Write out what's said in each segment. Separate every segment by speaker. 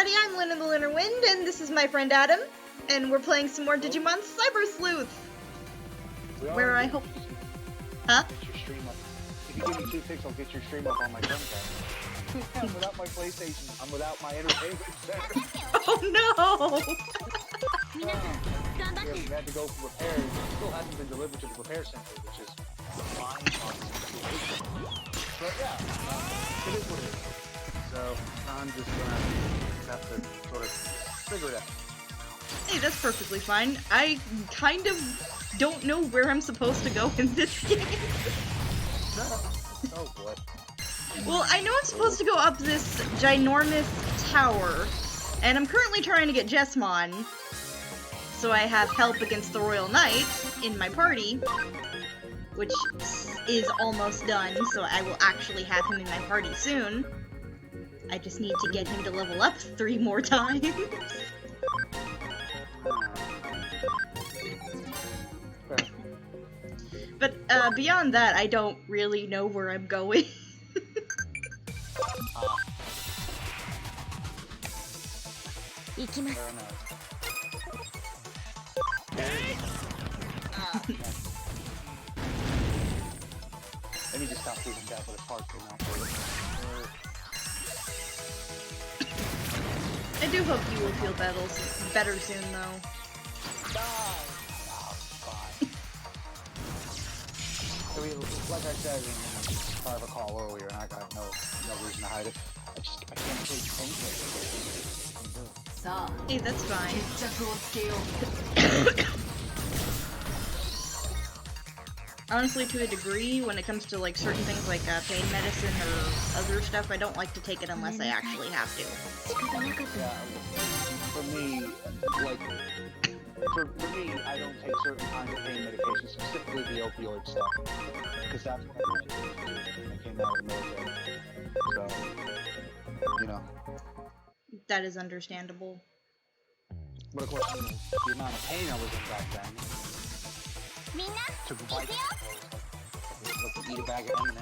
Speaker 1: everybody, I'm Lynn in the Lunar Wind, and this is my friend Adam, and we're playing some more Digimon Cybersleuth. Where I hope... Huh?
Speaker 2: Get your stream up. If you give me 2 ticks, I'll get your stream up on my Chromecast. I'm without my PlayStation. I'm without my entertainment center.
Speaker 1: Oh no!
Speaker 2: We had to go for repairs. It still hasn't been delivered to the repair center, which is fine. But yeah, it is what it is. So I'm just gonna have to sort of figure it out.
Speaker 1: Hey, that's perfectly fine. I kind of don't know where I'm supposed to go in this game.
Speaker 2: Oh boy.
Speaker 1: Well, I know I'm supposed to go up this ginormous tower, and I'm currently trying to get Jessmon, so I have help against the Royal Knight in my party, which is almost done, so I will actually have him in my party soon. I just need to get him to level up 3 more times. But beyond that, I don't really know where I'm going.
Speaker 2: I need to stop doing that, but it's hard to now.
Speaker 1: I do hope you will feel better soon, though.
Speaker 2: Fine. I mean, like I said, if I have a call earlier, and I got no reason to hide it. I can't take anything.
Speaker 1: Hey, that's fine. Honestly, to a degree, when it comes to like certain things like pain medicine or other stuff, I don't like to take it unless I actually have to.
Speaker 2: Yeah, for me, like, for me, I don't take certain kinds of pain medication, specifically the opioid stuff, because that's what I came out of the military. So, you know.
Speaker 1: That is understandable.
Speaker 2: But of course, the amount of pain I was in back then. To provide like to eat a bag of M&M's.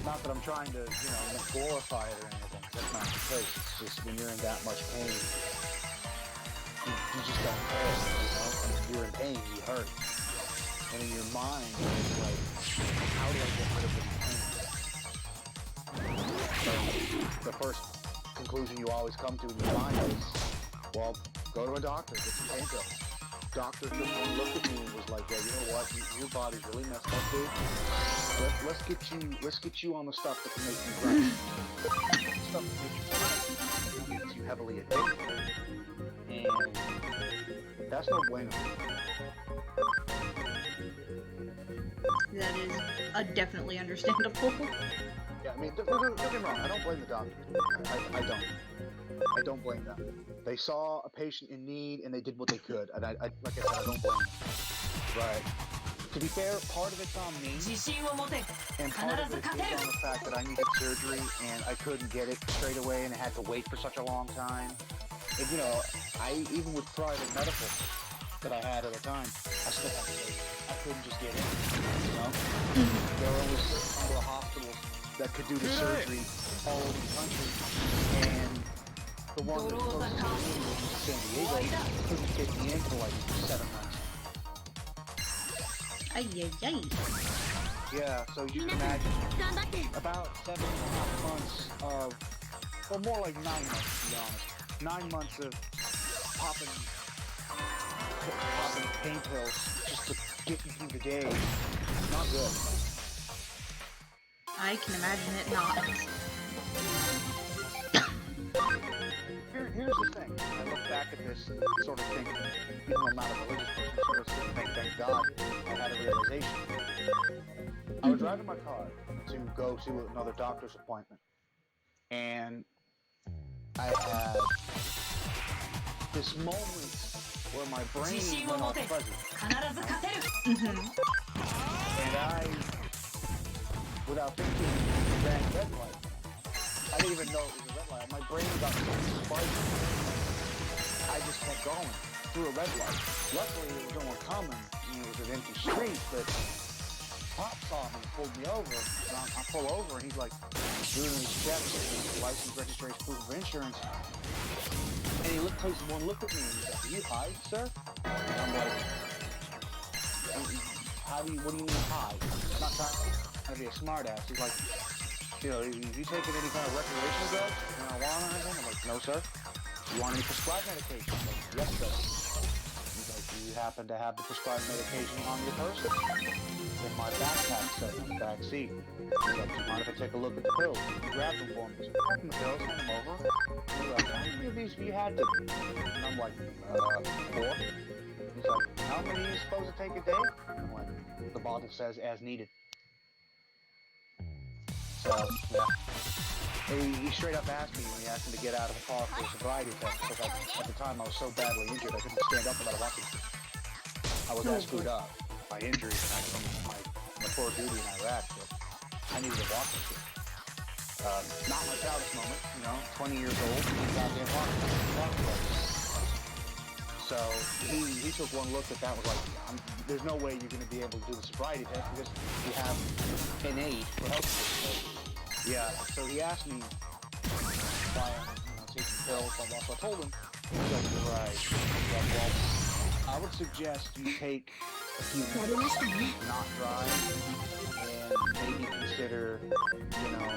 Speaker 2: Not that I'm trying to, you know, glorify it or anything. That's not the case. It's just when you're in that much pain, you just don't care. You know, when you're in pain, you hurt, and in your mind, it's like, how do I get rid of this pain? So the first conclusion you always come to in your mind is, well, go to a doctor, get some painkillers. Doctor took one look at me and was like, yeah, you know what, your body's really messed up, dude. Let's get you on the stuff that can make you right. Stuff that makes you heavily addicted. And that's no bueno.
Speaker 1: That is definitely understandable.
Speaker 2: Yeah, I mean, don't get me wrong, I don't blame the doctor. I don't blame them. They saw a patient in need and they did what they could. And like I said, I don't blame them. But to be fair, part of it's on me, and part of it is on the fact that I needed surgery and I couldn't get it straight away and I had to wait for such a long time. And you know, even with private medical that I had at the time, I still had to wait. I couldn't just get in, you know? There were only certain number of hospitals that could do the surgery all over the country, and the one that was closest to me was San Diego couldn't get me in for like 7 months.
Speaker 1: Ay.
Speaker 2: Yeah, so you can imagine about 7.5 months of, or more like 9 months to be honest. 9 months of popping pain pills just to get me through the day. Not good.
Speaker 1: I can imagine it not.
Speaker 2: Here's the thing. I look back at this and sort of think, even though I'm not a religious person, I sort of think, thank God I had a realization. I was driving my car to go to another doctor's appointment, and I had this moment where my brain went all fuzzy. And I, without thinking, ran a red light. I didn't even know it was a red light. My brain got so spicy. I just kept going through a red light. Luckily, there was no one coming. I mean, it was an empty street, but cop saw me and pulled me over. And I pull over and he's like doing his checks, license, registration, proof of insurance. And he takes one look at me and he's like, "Are you high, sir?" And I'm like, what do you mean high? I'm not trying to be a smart ass. He's like, you know, you taking any kind of recreational drugs? Marijuana or anything? I'm like, no, sir. You want any prescribed medication? I'm like, yes, sir. He's like, do you happen to have the prescribed medication on your person? In my backpack, sir, in the back seat. He's like, do you mind if I take a look at the pills? He grabbed them for me. He's like, the pills, hand them over. He's like, how many of these have you had today? And I'm like, 4. He's like, how many are you supposed to take a day? I'm like, the bottle says as needed. So, yeah. He straight up asked me when he asked me to get out of the car for a sobriety test because at the time I was so badly injured I couldn't stand up without a walking stick. I was that screwed up by injuries from my poor duty in Iraq, but I needed a walking stick. Not my proudest moment, you know, 20 years old, goddamn walking. So he took one look at that and was like, there's no way you're going to be able to do the sobriety test because you have an aid for health care. So, yeah, so he asked me why I'm taking pills, blah, blah, so I told him, he's like, right, well, I would suggest you take a few minutes, not drive, and maybe consider, you know,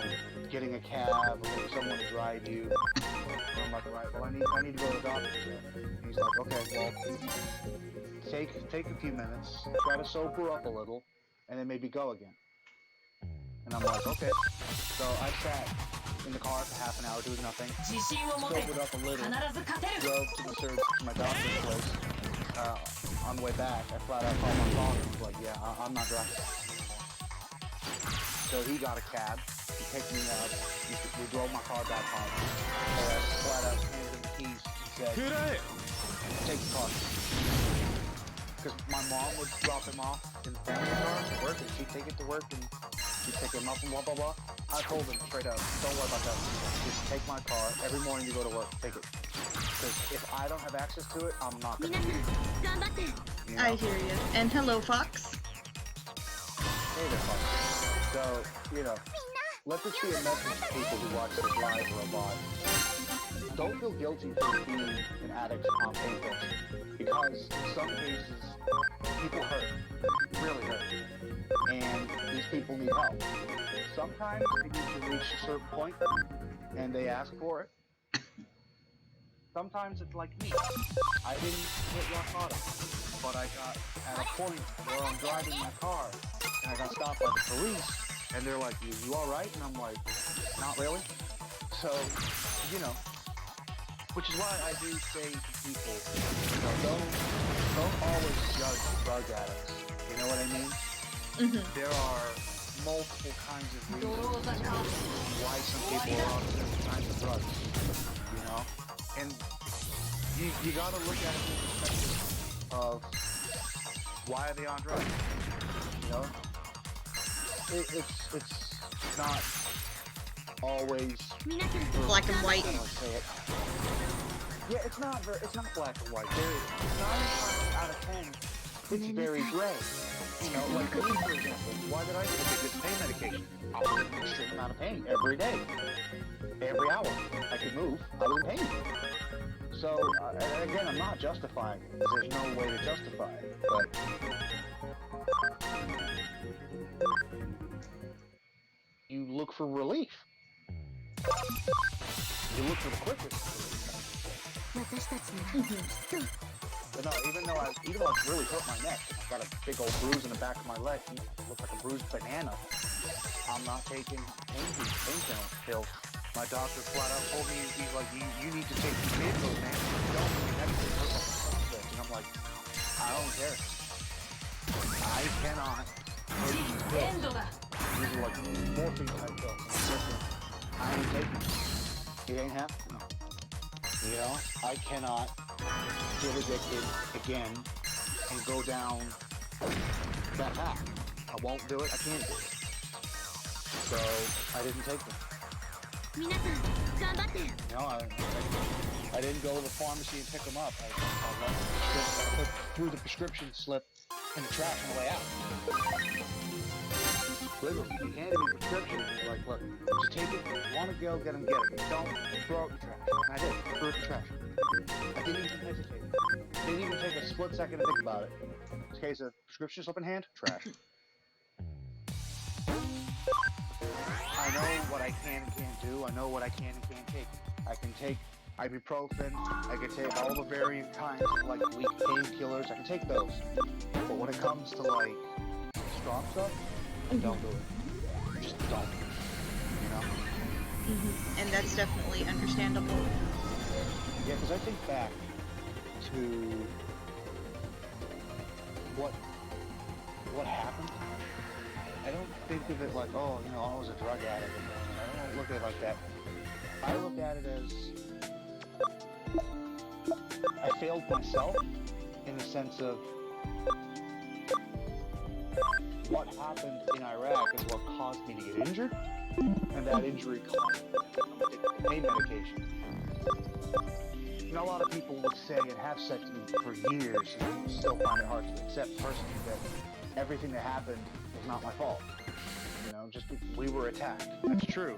Speaker 2: getting a cab or getting someone to drive you. And I'm like, right, well, I need to go to the doctor. So he's like, okay, well, take a few minutes, try to sober up a little, and then maybe go again. And I'm like, okay. So I sat in the car for half an hour doing nothing, sobered up a little, drove to my doctor's place. On the way back, I flat out called my father and was like, yeah, I'm not driving. So he got a cab, he picked me up, we drove my car back home. So I flat out handed him the keys and said, take the car. Because my mom would drop him off in the family car to work, and she'd take it to work, and she'd pick him up and blah, blah, blah. I told him straight up, don't worry about that. Just take my car. Every morning you go to work, take it. Because if I don't have access to it, I'm not going to use it. You know?
Speaker 1: I hear you. And hello, Fox.
Speaker 2: Hey there, Fox. So, you know, let this be a message to people who watch this live or a bot. Don't feel guilty for being an addict on painkillers. Because in some cases, people hurt. Really hurt. And these people need help. Sometimes they need to reach a certain point, and they ask for it. Sometimes it's like me. I didn't hit rock bottom, but I got at a point where I'm driving my car, and I got stopped by the police, and they're like, you all right? And I'm like, not really. So, you know, which is why I do say to people, you know, don't always judge drug addicts. You know what I mean?
Speaker 1: Mm-hmm.
Speaker 2: There are multiple kinds of reasons why some people are on certain kinds of drugs. You know? And you gotta look at it from the perspective of why are they on drugs? You know? It's not always
Speaker 1: Black and white.
Speaker 2: Yeah, it's not black and white. 9 times out of 10, it's very gray. You know, like me, for example, why did I take this pain medication? I was in an extreme amount of pain every day. Every hour I could move, I was in pain. So, again, I'm not justifying it, because there's no way to justify it, but you look for relief. You look for the quickest relief. But no, even though I've really hurt my neck, I've got a big old bruise in the back of my leg, you know, it looks like a bruised banana, I'm not taking pain pills. My doctor flat out told me, he's like, you need to take these pain pills, man. If you don't, your neck will hurt like this. And I'm like, I don't care. I cannot take these pills. These are like morphine type pills. Listen, I ain't taking them. It ain't happening. You know, I cannot get addicted again and go down that path. I won't do it. I can't do it. So I didn't take them. You know, I didn't go to the pharmacy and pick them up. I put threw the prescription slip in the trash on the way out. Literally, he handed me a prescription. He's like, look, just take it. If you want to go, get him, get it. If you don't, throw it in the trash. And I did. Threw it in the trash. I didn't even hesitate. Didn't even take a split second to think about it. In case of prescription slip in hand, trash. I know what I can and can't do. I know what I can and can't take. I can take ibuprofen. I can take all the varying kinds of like weak painkillers. I can take those. But when it comes to like strong stuff, don't do it. Just don't. You know?
Speaker 1: And that's definitely understandable.
Speaker 2: Yeah, because I think back to what happened. I don't think of it like, oh, you know, I was a drug addict. I don't look at it like that. I look at it as I failed myself in the sense of what happened in Iraq is what caused me to get injured, and that injury caused me to become addicted to pain medication. You know, a lot of people would say and have said to me for years, and still find it hard to accept personally, that everything that happened was not my fault. You know, just we were attacked. That's true.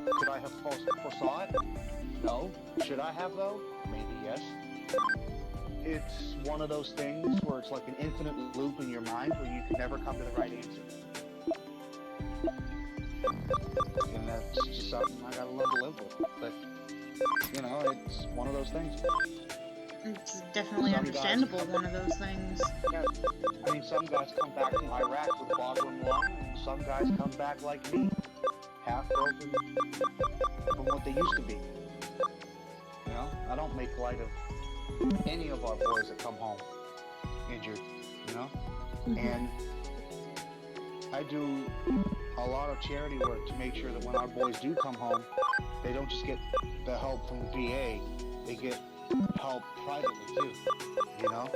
Speaker 2: Could I have foresaw it? No. Should I have, though? Maybe yes. It's one of those things where it's like an infinite loop in your mind where you can never come to the right answer. And that's just something I gotta learn to live with. But, you know, it's one of those things.
Speaker 1: It's definitely understandable, one of those things.
Speaker 2: Yeah. I mean, some guys come back from Iraq with a bothering lung, and some guys come back like me, half broken from what they used to be. You know, I don't make light of any of our boys that come home injured, you know? And I do a lot of charity work to make sure that when our boys do come home, they don't just get the help from the VA, they get help privately too, you know?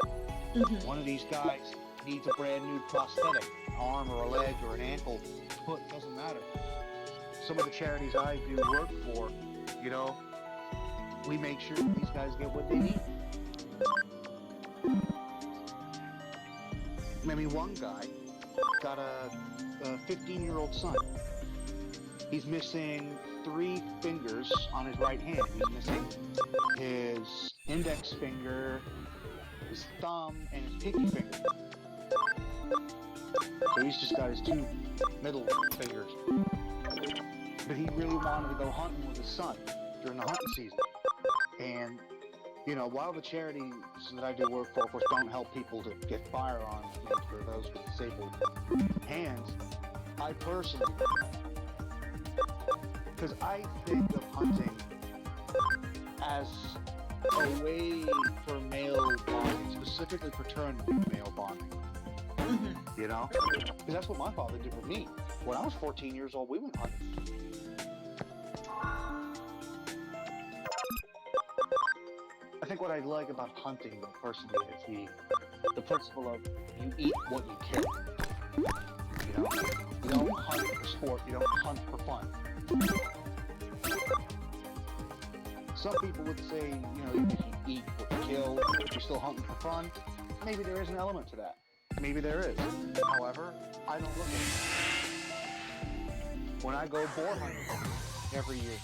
Speaker 2: One of these guys needs a brand new prosthetic, an arm or a leg or an ankle, foot, doesn't matter. Some of the charities I do work for, you know, we make sure that these guys get what they need. Maybe one guy got a 15-year-old son. He's missing 3 fingers on his right hand. He's missing his index finger, his thumb, and his pinky finger. So he's just got his 2 middle fingers. But he really wanted to go hunting with his son during the hunting season. And, you know, while the charities that I do work for, of course, don't help people to get firearms made for those with disabled hands, I personally, because I think of hunting as a way for male bonding, specifically fraternal male bonding. You know? Because that's what my father did with me. When I was 14 years old, we went hunting. I think what I like about hunting, though, personally, is the principle of you eat what you kill. You know? You don't hunt for sport, you don't hunt for fun. Some people would say, you know, if you eat what you kill, you're still hunting for fun. Maybe there is an element to that. Maybe there is. However, I don't look at it. When I go boar hunting every year,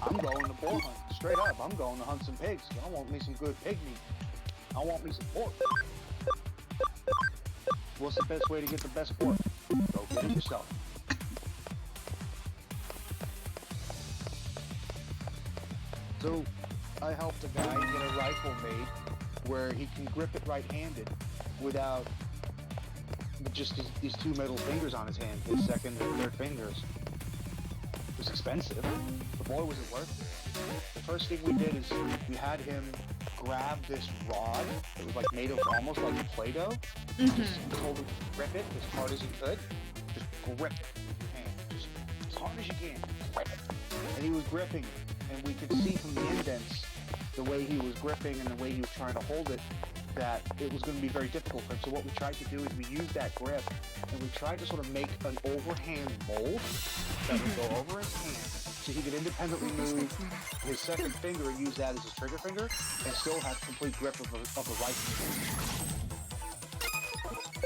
Speaker 2: I'm going to boar hunt. Straight up, I'm going to hunt some pigs. I want me some good pig meat. I want me some pork. What's the best way to get the best pork? Go get it yourself. So, I helped a guy get a rifle made where he can grip it right-handed without just these 2 middle fingers on his hand, his second and third fingers. It was expensive, but boy was it worth it. The first thing we did is we had him grab this rod that was like made of almost like Play-Doh. Just told him to grip it as hard as he could. Just grip it with your hand, just as hard as you can. Grip it. And he was gripping it, and we could see from the indents the way he was gripping and the way he was trying to hold it, that it was going to be very difficult for him. So what we tried to do is we used that grip, and we tried to sort of make an overhand mold that would go over his hand, so he could independently move his second finger and use that as his trigger finger, and still have complete grip of the rifle.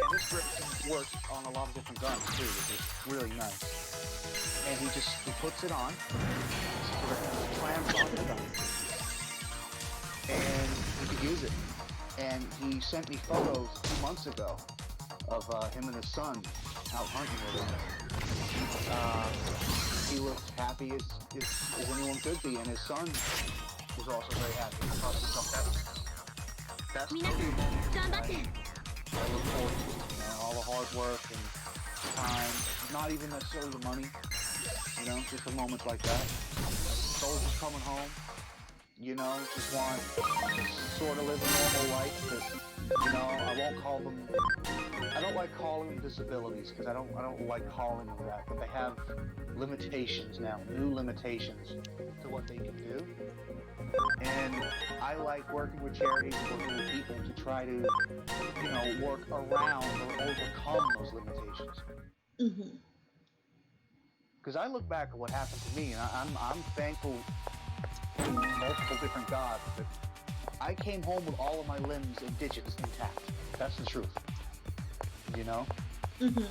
Speaker 2: And this grip can work on a lot of different guns too, which is really nice. And he puts it on, slams on the gun, and he could use it. And he sent me photos 2 months ago of him and his son out hunting with him. He looked happy as anyone could be, and his son was also very happy. That's I look forward to it, all the hard work and time, not even necessarily the money, just a moment like that. Soldiers coming home, just want to sort of live a normal life, because, I don't like calling them disabilities, because I don't like calling them that, but they have limitations now, new limitations to what they can do. And I like working with charities, working with people to try to, work around or overcome those limitations.
Speaker 1: Mm-hmm.
Speaker 2: Because I look back at what happened to me, and I'm thankful to multiple different gods that I came home with all of my limbs and digits intact. That's the truth.
Speaker 1: Mm-hmm.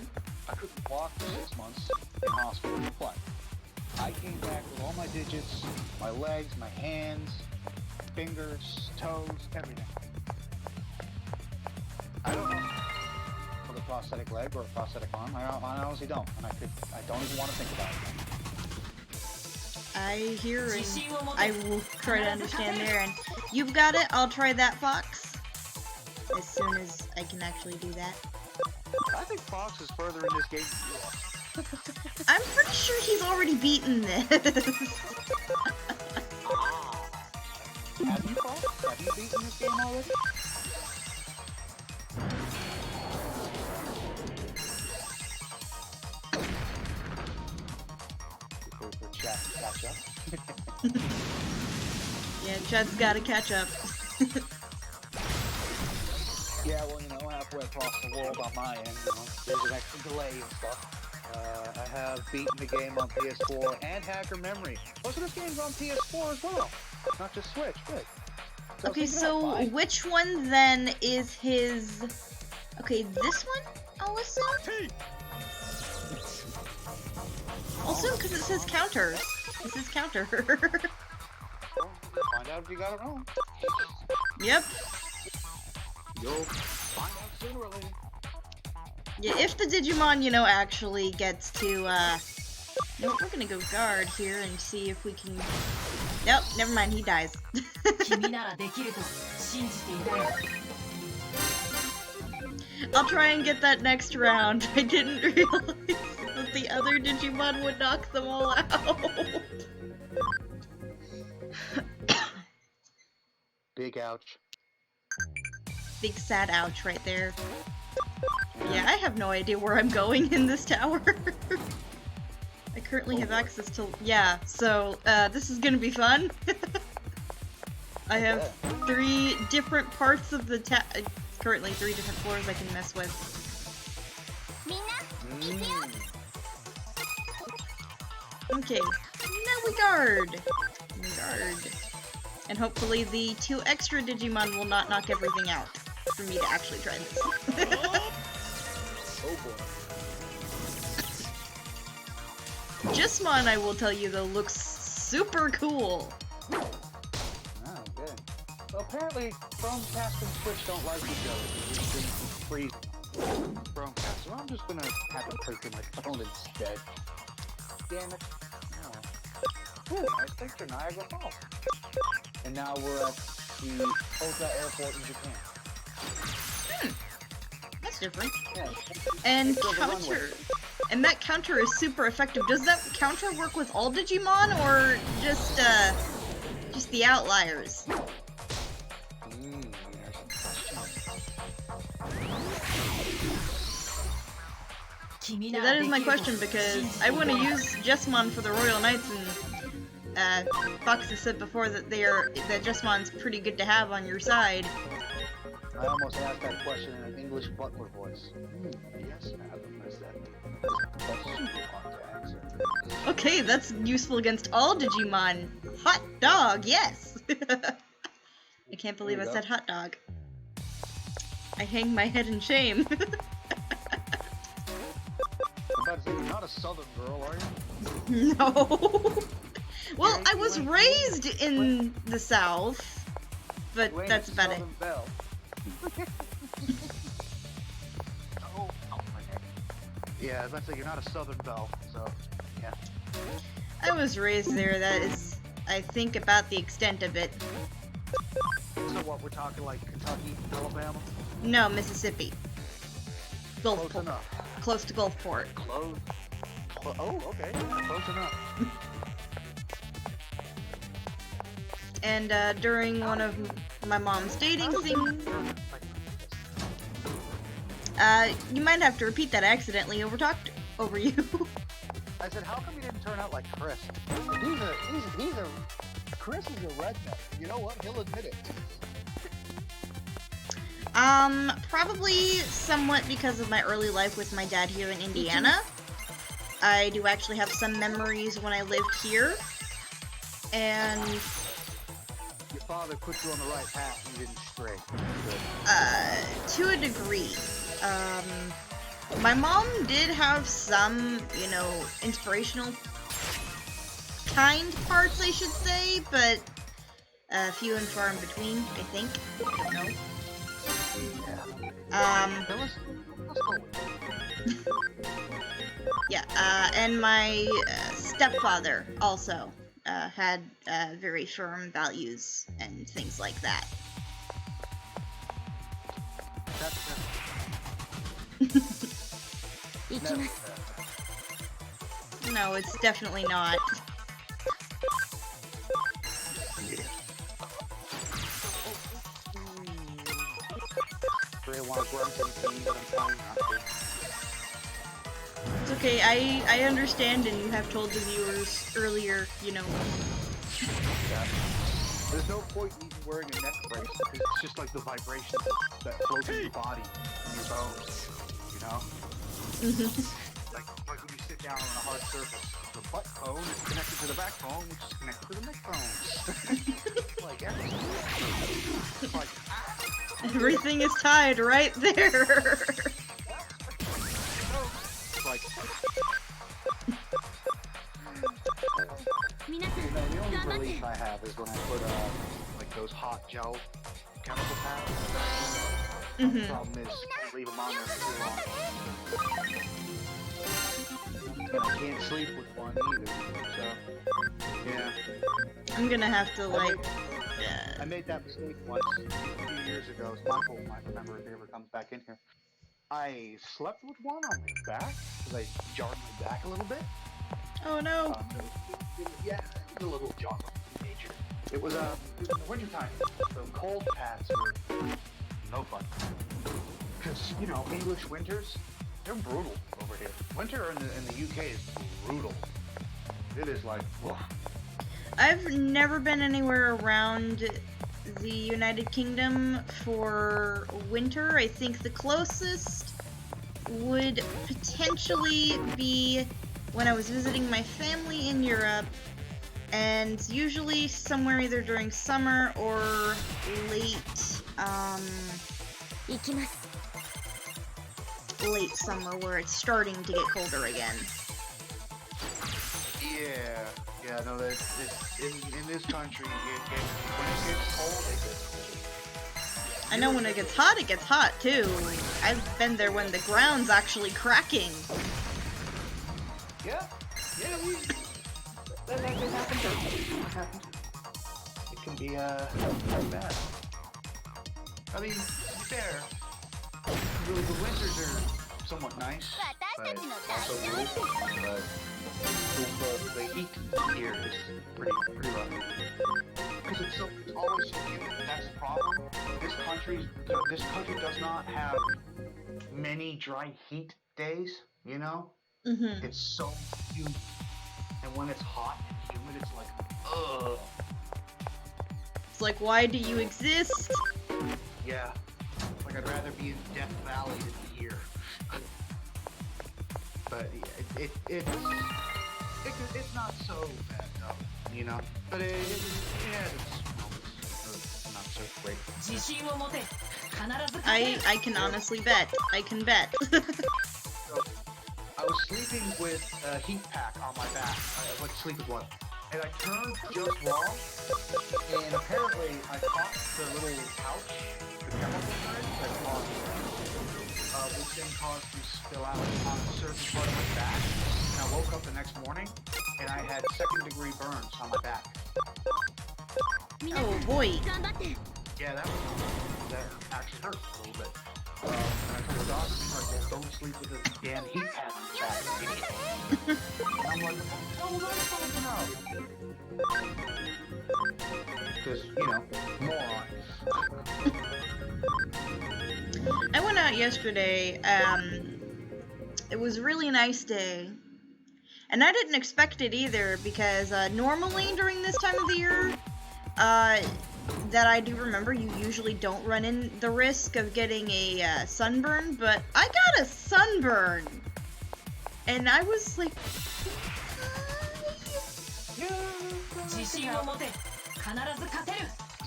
Speaker 2: I couldn't walk for 6 months in hospital, but I came back with all my digits, my legs, my hands, fingers, toes, everything. I don't know with a prosthetic leg or a prosthetic arm. I honestly don't, and I don't even want to think about it.
Speaker 1: I hear and I will try to understand there, and you've got it. I'll try that, Fox, as soon as I can actually do that.
Speaker 2: I think Fox is further in this game than you are.
Speaker 1: I'm pretty sure he's already beaten this.
Speaker 2: Have you, Fox? Have you beaten this game already? For chat to catch up.
Speaker 1: Yeah, Chad's gotta catch up.
Speaker 2: Yeah, well, halfway across the world on my end, there's an extra delay and stuff. I have beaten the game on PS4 and Hacker Memory. Most of this game's on PS4 as well, not just Switch. Good.
Speaker 1: Okay, so which one then is his... Okay, this one, I'll assume? Also, because it says counters. This is counter.
Speaker 2: Well, find out if you got it wrong.
Speaker 1: Yep.
Speaker 2: You'll find out sooner or later.
Speaker 1: Yeah, if the Digimon, actually gets to, we're gonna go guard here and see if we can... Nope, never mind, he dies. I'll try and get that next round. I didn't realize that the other Digimon would knock them all out.
Speaker 2: Big ouch.
Speaker 1: Big sad ouch right there. Yeah, I have no idea where I'm going in this tower. I currently have access to... Yeah, so, this is gonna be fun. I have 3 different parts of the currently 3 different floors I can mess with. Okay, now we guard. And hopefully the 2 extra Digimon will not knock everything out for me to actually try this.
Speaker 2: Oh boy.
Speaker 1: Jesmon, I will tell you though, looks super cool.
Speaker 2: Oh, good. So apparently, Chromecast and Switch don't like each other. It's been free Chromecast. So I'm just gonna have it play through my phone instead. Damn it. Oh. Ooh, nice picture, Niagara Falls. And now we're at the Ota Airport in Japan.
Speaker 1: That's different.
Speaker 2: Yeah.
Speaker 1: And counter. And that counter is super effective. Does that counter work with all Digimon or just the outliers? Yeah, that is my question because I want to use Jesmon for the Royal Knights, and Fox has said before that that Jesmon's pretty good to have on your side.
Speaker 2: I almost asked that question in an English butler voice. Yes, madam, is that super hard to answer.
Speaker 1: Okay, that's useful against all Digimon. Hot dog, yes! I can't believe I said hot dog. I hang my head in shame.
Speaker 2: say, you're not a southern girl, are you?
Speaker 1: No. Well, I was raised in the South, but
Speaker 2: You ain't
Speaker 1: that's
Speaker 2: a
Speaker 1: about it.
Speaker 2: Southern belle. Oh my heck. Yeah, I was about to say, you're not a southern belle, so, yeah.
Speaker 1: I was raised there. That is, I think, about the extent of it.
Speaker 2: So what, we're talking like Kentucky, Alabama?
Speaker 1: No, Mississippi.
Speaker 2: Close
Speaker 1: Gulfport.
Speaker 2: enough.
Speaker 1: Close to Gulfport.
Speaker 2: Close. Oh, okay. Yeah, close enough.
Speaker 1: And during one of my mom's dating things, you might have to repeat that. I accidentally overtalked over you.
Speaker 2: I said, how come you didn't turn out like Chris? Chris is a redneck. You know what? He'll admit it.
Speaker 1: Probably somewhat because of my early life with my dad here in Indiana. I do actually have some memories when I lived here, and
Speaker 2: Your father put you on the right path and you didn't stray.
Speaker 1: to a degree. My mom did have some, you know, inspirational kind parts, I should say, but few and far in between, I think. I don't know.
Speaker 2: Let's go with it.
Speaker 1: Yeah, and my stepfather also had very firm values and things like that. No, it's definitely not.
Speaker 2: They want to grunt and thing, but I'm trying not to.
Speaker 1: It's okay, I understand, and you have told the viewers earlier, you know.
Speaker 2: Yeah. There's no point in even wearing a neck brace because it's just like the vibration that flows in your body and your bones, you know? like when you sit down on a hard surface, the butt bone is connected to the backbone, which is connected to the neck bone. Like everything. It's like,
Speaker 1: Everything is tied right there.
Speaker 2: it's like, you know, the only relief I have is when I put like those hot gel chemical pads. The problem is you can't leave them on there for too long. And I can't sleep with one either. So yeah.
Speaker 1: I'm gonna have to like.
Speaker 2: I made that mistake once a few years ago. Michael might remember if he ever comes back in here. I slept with one on my back because I jarred my back a little bit.
Speaker 1: Oh no.
Speaker 2: Yeah, it was a little jar in nature. It was in the wintertime. The cold pads were no fun. Because, you know, English winters, they're brutal over here. Winter in the UK is brutal. It is like, whoa.
Speaker 1: I've never been anywhere around the United Kingdom for winter. I think the closest would potentially be when I was visiting my family in Europe, and usually somewhere either during summer or late summer where it's starting to get colder again.
Speaker 2: Yeah, no, it's in this country, when it gets cold, it gets cold.
Speaker 1: I know when it gets hot too. I've been there when the ground's actually cracking.
Speaker 2: Yeah, that can happen too. It can be, pretty bad. I mean, to be fair, really, the winters are somewhat nice, but also brutal, but the heat here is pretty rough. Because it's always so humid, that's the problem. This country does not have many dry heat days, you know? It's so humid. And when it's hot and humid, it's like, ugh.
Speaker 1: It's like, why do you exist?
Speaker 2: Yeah. Like, I'd rather be in Death Valley than here. But it's not so bad, though, you know? But it's not so great.
Speaker 1: I can honestly bet. I can bet.
Speaker 2: So, I was was sleeping with a heat pack on my back. I went to sleep with one. And I turned just wrong, and apparently I caught the little pouch, the chemical thread that caused, which then caused to spill out on a certain part of my back. And I woke up the next morning, and I had second-degree burns on my back.
Speaker 1: Oh boy.
Speaker 2: Yeah, that actually hurt a little bit. And I told the doctor, he's like, well, don't sleep with a damn heat pad on your back, you idiot. And I'm like, oh, well, that's something else. Because, you know, moron.
Speaker 1: I went out yesterday. It was a really nice day. And I didn't expect it either, because normally during this time of the year, that I do remember, you usually don't run in the risk of getting a sunburn, but I got a sunburn! And I was like...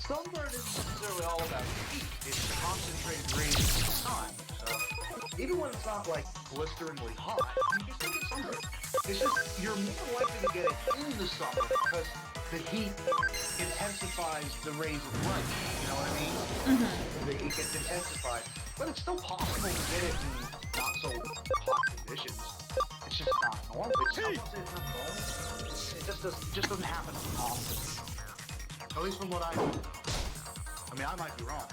Speaker 2: Sunburn isn't necessarily all about heat. It's concentrated rays of the sun. So even when it's not like blisteringly hot, you can still get sunburn. It's just you're more likely to get it in the summer because the heat intensifies the rays of light. You know what I mean?
Speaker 1: Mm-hmm.
Speaker 2: The heat gets intensified, but it's still possible to get it in not so hot conditions. It's just not normal. It's not normal. It just doesn't happen often. At least from what I know. I mean, I might be wrong.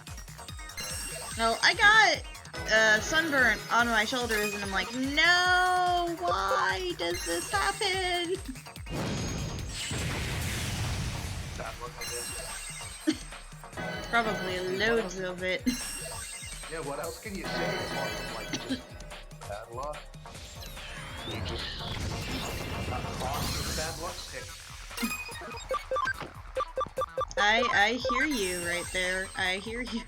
Speaker 1: Well, I got sunburn on my shoulders, and I'm like, no, why does this happen?
Speaker 2: Bad luck, I guess.
Speaker 1: Probably loads of it.
Speaker 2: Yeah, what else can you say apart from, like, just bad luck? You just got crossed with a bad luck stick.
Speaker 1: I hear you right there. I hear you.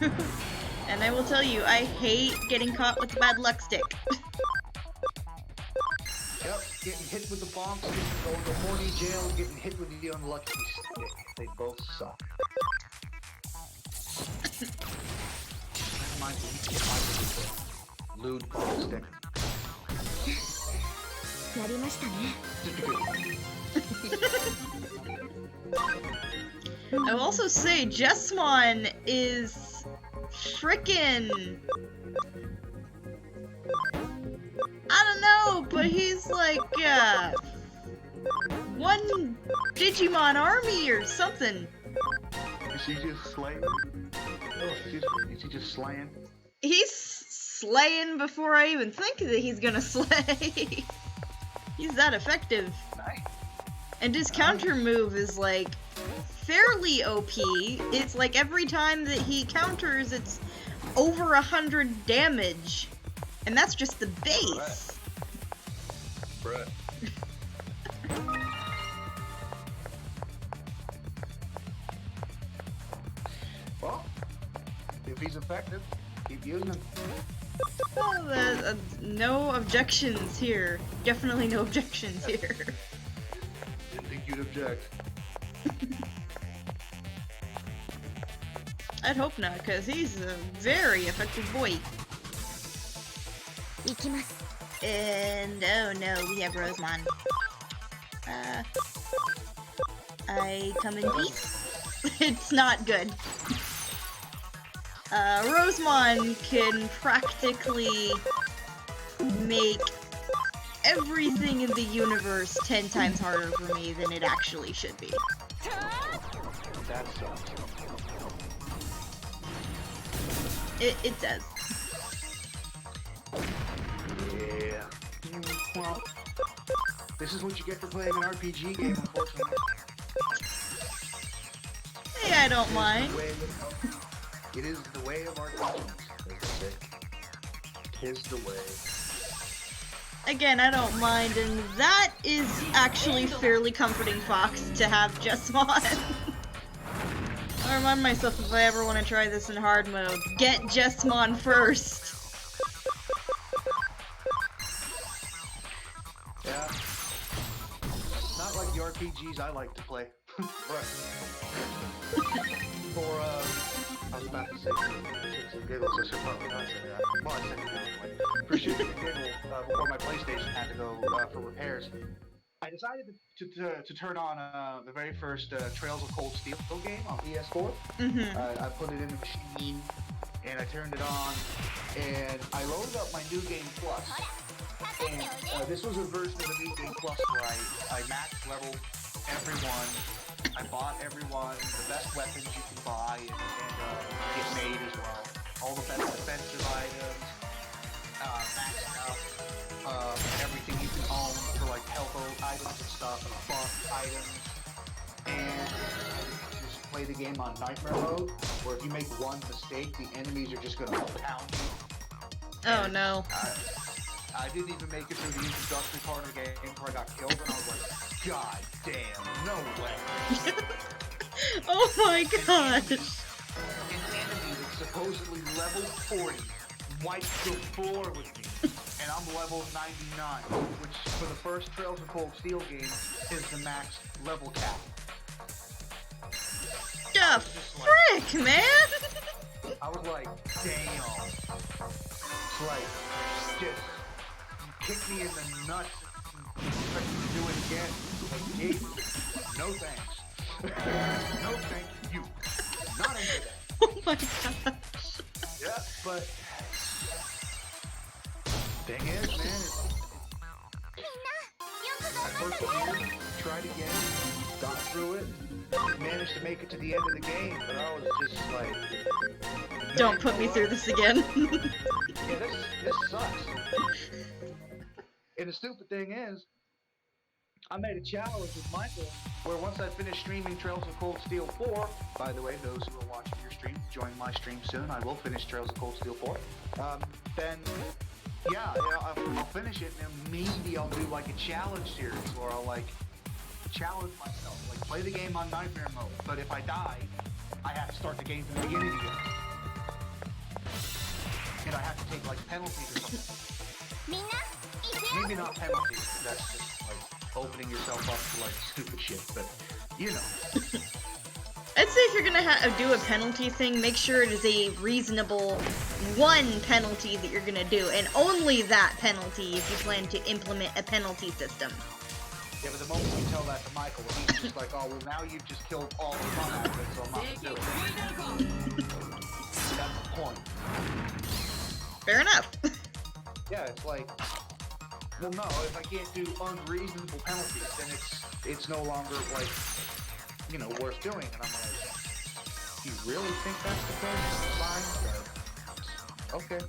Speaker 1: And I will tell you, I hate getting caught with the bad luck stick.
Speaker 2: Yep, getting hit with the bomb stick, going to horny jail, and getting hit with the unlucky stick. They both suck. Never mind, you can get my lewd bomb stick.
Speaker 1: I will also say, Jessmon is frickin'... I don't know, but he's like, one Digimon army or something.
Speaker 2: Is he just slaying? Oh, is he just slaying?
Speaker 1: He's slaying before I even think that he's gonna slay. He's that effective.
Speaker 2: Nice.
Speaker 1: And his counter move is like fairly OP. It's like every time that he counters, it's over 100 damage. And that's just the base.
Speaker 2: Bruh. Well, if he's effective, keep using him.
Speaker 1: Well, no objections here. Definitely no objections here.
Speaker 2: Didn't think you'd object.
Speaker 1: I'd hope not, because he's a very effective boy. And oh no, we have Rosemon. I come in peace. It's not good. Rosemon can practically make everything in the universe 10 times harder for me than it actually should be.
Speaker 2: That sucks.
Speaker 1: It does.
Speaker 2: Yeah. Well, this is what you get for playing an RPG game, unfortunately.
Speaker 1: Hey, I don't mind.
Speaker 2: It is the way of RPGs, as they say. Tis the way.
Speaker 1: Again, I don't mind, and that is actually fairly comforting, Fox, to have Jessmon. I remind myself if I ever want to try this in hard mode, get Jessmon first.
Speaker 2: Yeah. Not like the RPGs I like to play. For I was about to say shits and giggles. I should probably not say that. Well, I said it anyway. For shits and giggles, before my PlayStation had to go for repairs, I decided to turn on the very first Trails of Cold Steel game on PS4. I put it in the machine, and I turned it on, and I loaded up my New Game Plus. And this was a version of the New Game Plus where I max leveled everyone. I bought everyone the best weapons you can buy and get made as well. All the best defensive items, maxed out everything you can own for like health items and stuff, and buff items. And just play the game on Nightmare mode, where if you make one mistake, the enemies are just gonna pound you.
Speaker 1: Oh no.
Speaker 2: I didn't even make it through the introductory part of the game before I got killed, and I was like, God damn, no way.
Speaker 1: Oh my god.
Speaker 2: An enemy that's supposedly level 40 wiped the floor with me, and I'm level 99, which for the first Trails of Cold Steel game is the max level cap.
Speaker 1: The frick, man!
Speaker 2: I was like, damn. It's like, just kick me in the nuts and expect me to do it again. Like, gee, no thanks. No thank you. Not into that.
Speaker 1: Oh my gosh.
Speaker 2: Yeah, but thing is, man, I persevered, tried again, got through it, managed to make it to the end of the game, but I was just like,
Speaker 1: Don't put me through this again.
Speaker 2: Yeah, this sucks. And the stupid thing is, I made a challenge with Michael where once I finished streaming Trails of Cold Steel 4, by the way, those who are watching your stream, join my stream soon. I will finish Trails of Cold Steel 4. Then, yeah, I'll finish it, and then maybe I'll do like a challenge series where I'll like challenge myself, like play the game on Nightmare mode. But if I die, I have to start the game from the beginning again. And I have to take like penalties or something. Maybe not penalties, that's just like opening yourself up to like stupid shit, but you know.
Speaker 1: I'd say if you're gonna do a penalty thing, make sure it is a reasonable one penalty that you're gonna do, and only that penalty if you plan to implement a penalty system.
Speaker 2: Yeah, but the moment you tell that to Michael, he's just like, oh, well, now you've just killed all the fun out of it, so I'm not gonna do it. That's the point.
Speaker 1: Fair enough.
Speaker 2: Yeah, it's like, well, no, if I can't do unreasonable penalties, then it's no longer, like, you know, worth doing. And I'm like, you really think that's the case? Fine, but okay.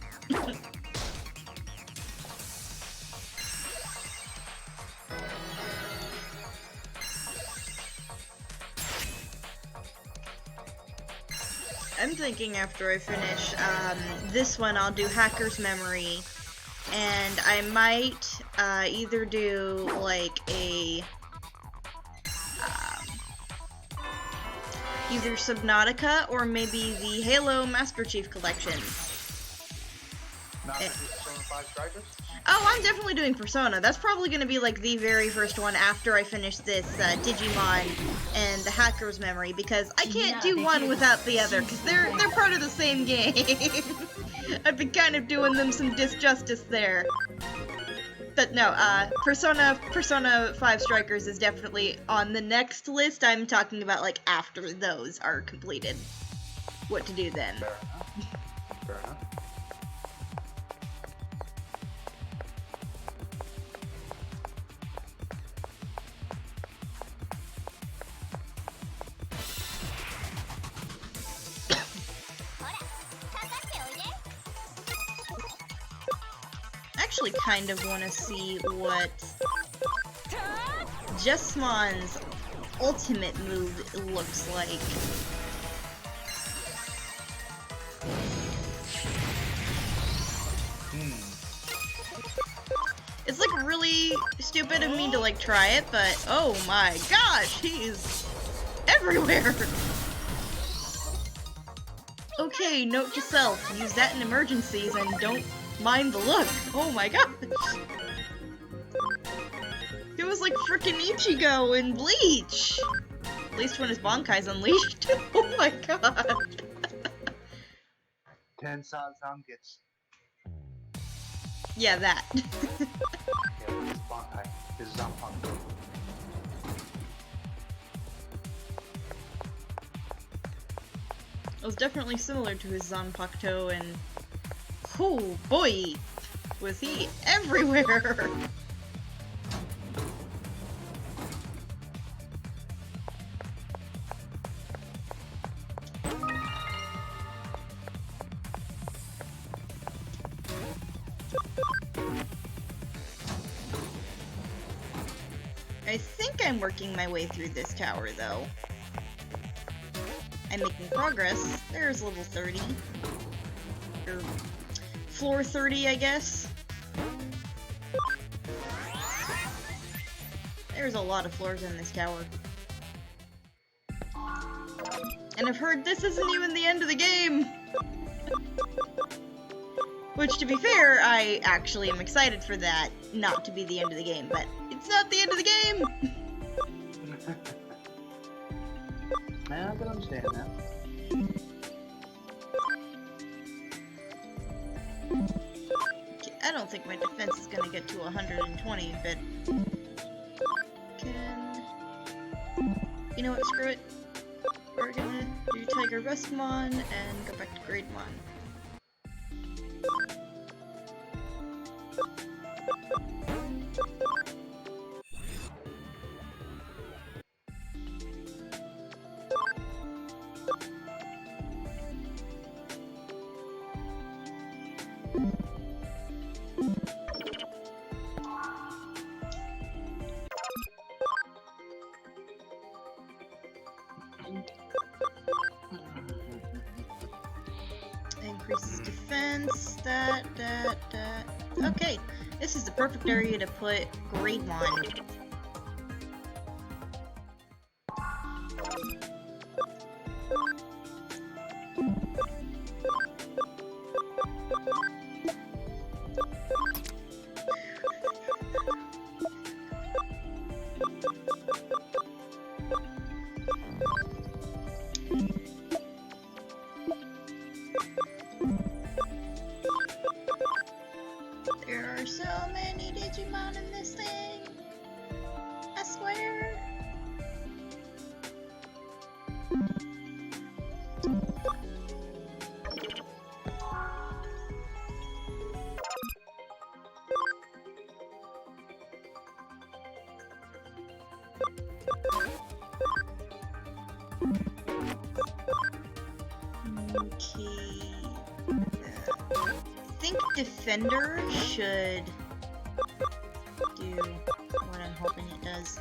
Speaker 1: I'm thinking after I finish this one, I'll do Hacker's Memory, and I might either do like a either Subnautica or maybe the Halo Master Chief Collection.
Speaker 2: Not Persona 5 Strikers?
Speaker 1: Oh, I'm definitely doing Persona. That's probably going to be like the very first one after I finish this Digimon and the Hacker's Memory, because I can't do one without the other, because they're part of the same game. I've been kind of doing them some disjustice there. But no, Persona 5 Strikers is definitely on the next list. I'm talking about like after those are completed. What to do then.
Speaker 2: Fair enough. Fair enough.
Speaker 1: I actually kind of want to see what Jesmon's ultimate move looks like. It's like really stupid of me to like try it, but oh my gosh, he's everywhere! Okay, note to self, use that in emergencies and don't mind the look. Oh my gosh. It was like frickin' Ichigo in Bleach. At least when his Bankai's unleashed. Oh my god.
Speaker 2: Tensa Zangits.
Speaker 1: Yeah, that.
Speaker 2: Yeah, this is Bankai. This is Zanpakuto.
Speaker 1: It was definitely similar to his Zanpakuto, and oh boy, was he everywhere! I think I'm working my way through this tower, though. I'm making progress. There's level 30. Or floor 30, I guess. There's a lot of floors in this tower. And I've heard this isn't even the end of the game! Which, to be fair, I actually am excited for that not to be the end of the game, but it's not the end of the game!
Speaker 2: Man, I can understand that.
Speaker 1: Okay, I don't think my defense is gonna get to 120, but... You know what, screw it. We're gonna do Tiger Rustmon and go back to Grademon. Increases defense, that. Okay, this is the perfect area to put Grademon. There are so many Digimon in this thing! I swear! Okay. I think Defender should do what I'm hoping it does.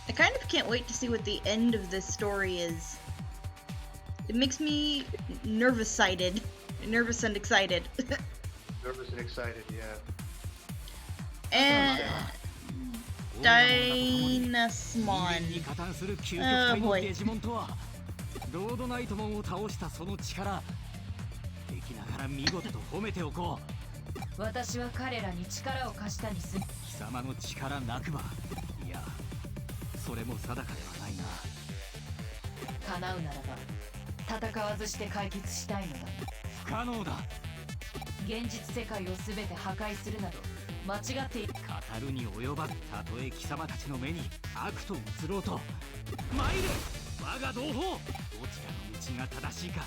Speaker 1: I kind of can't wait to see what the end of this story is. It makes me nervous-sighted. Nervous and excited.
Speaker 2: Nervous and excited, yeah.
Speaker 1: And... Dynasmon. Oh boy.
Speaker 3: ロードナイトモンを倒したその力、敵ながら見事と褒めておこう。
Speaker 4: 私は彼らに力を貸したにす。
Speaker 3: 貴様の力なくば、いや、それも定かではないな。
Speaker 4: 叶うならば、戦わずして解決したいのだ。
Speaker 3: 不可能だ。
Speaker 4: 現実世界をすべて破壊するなど間違っている。
Speaker 3: 語るに及ばず、たとえ貴様たちの目に悪と映ろうと、参れ、我が同胞。どちらの道が正しいか。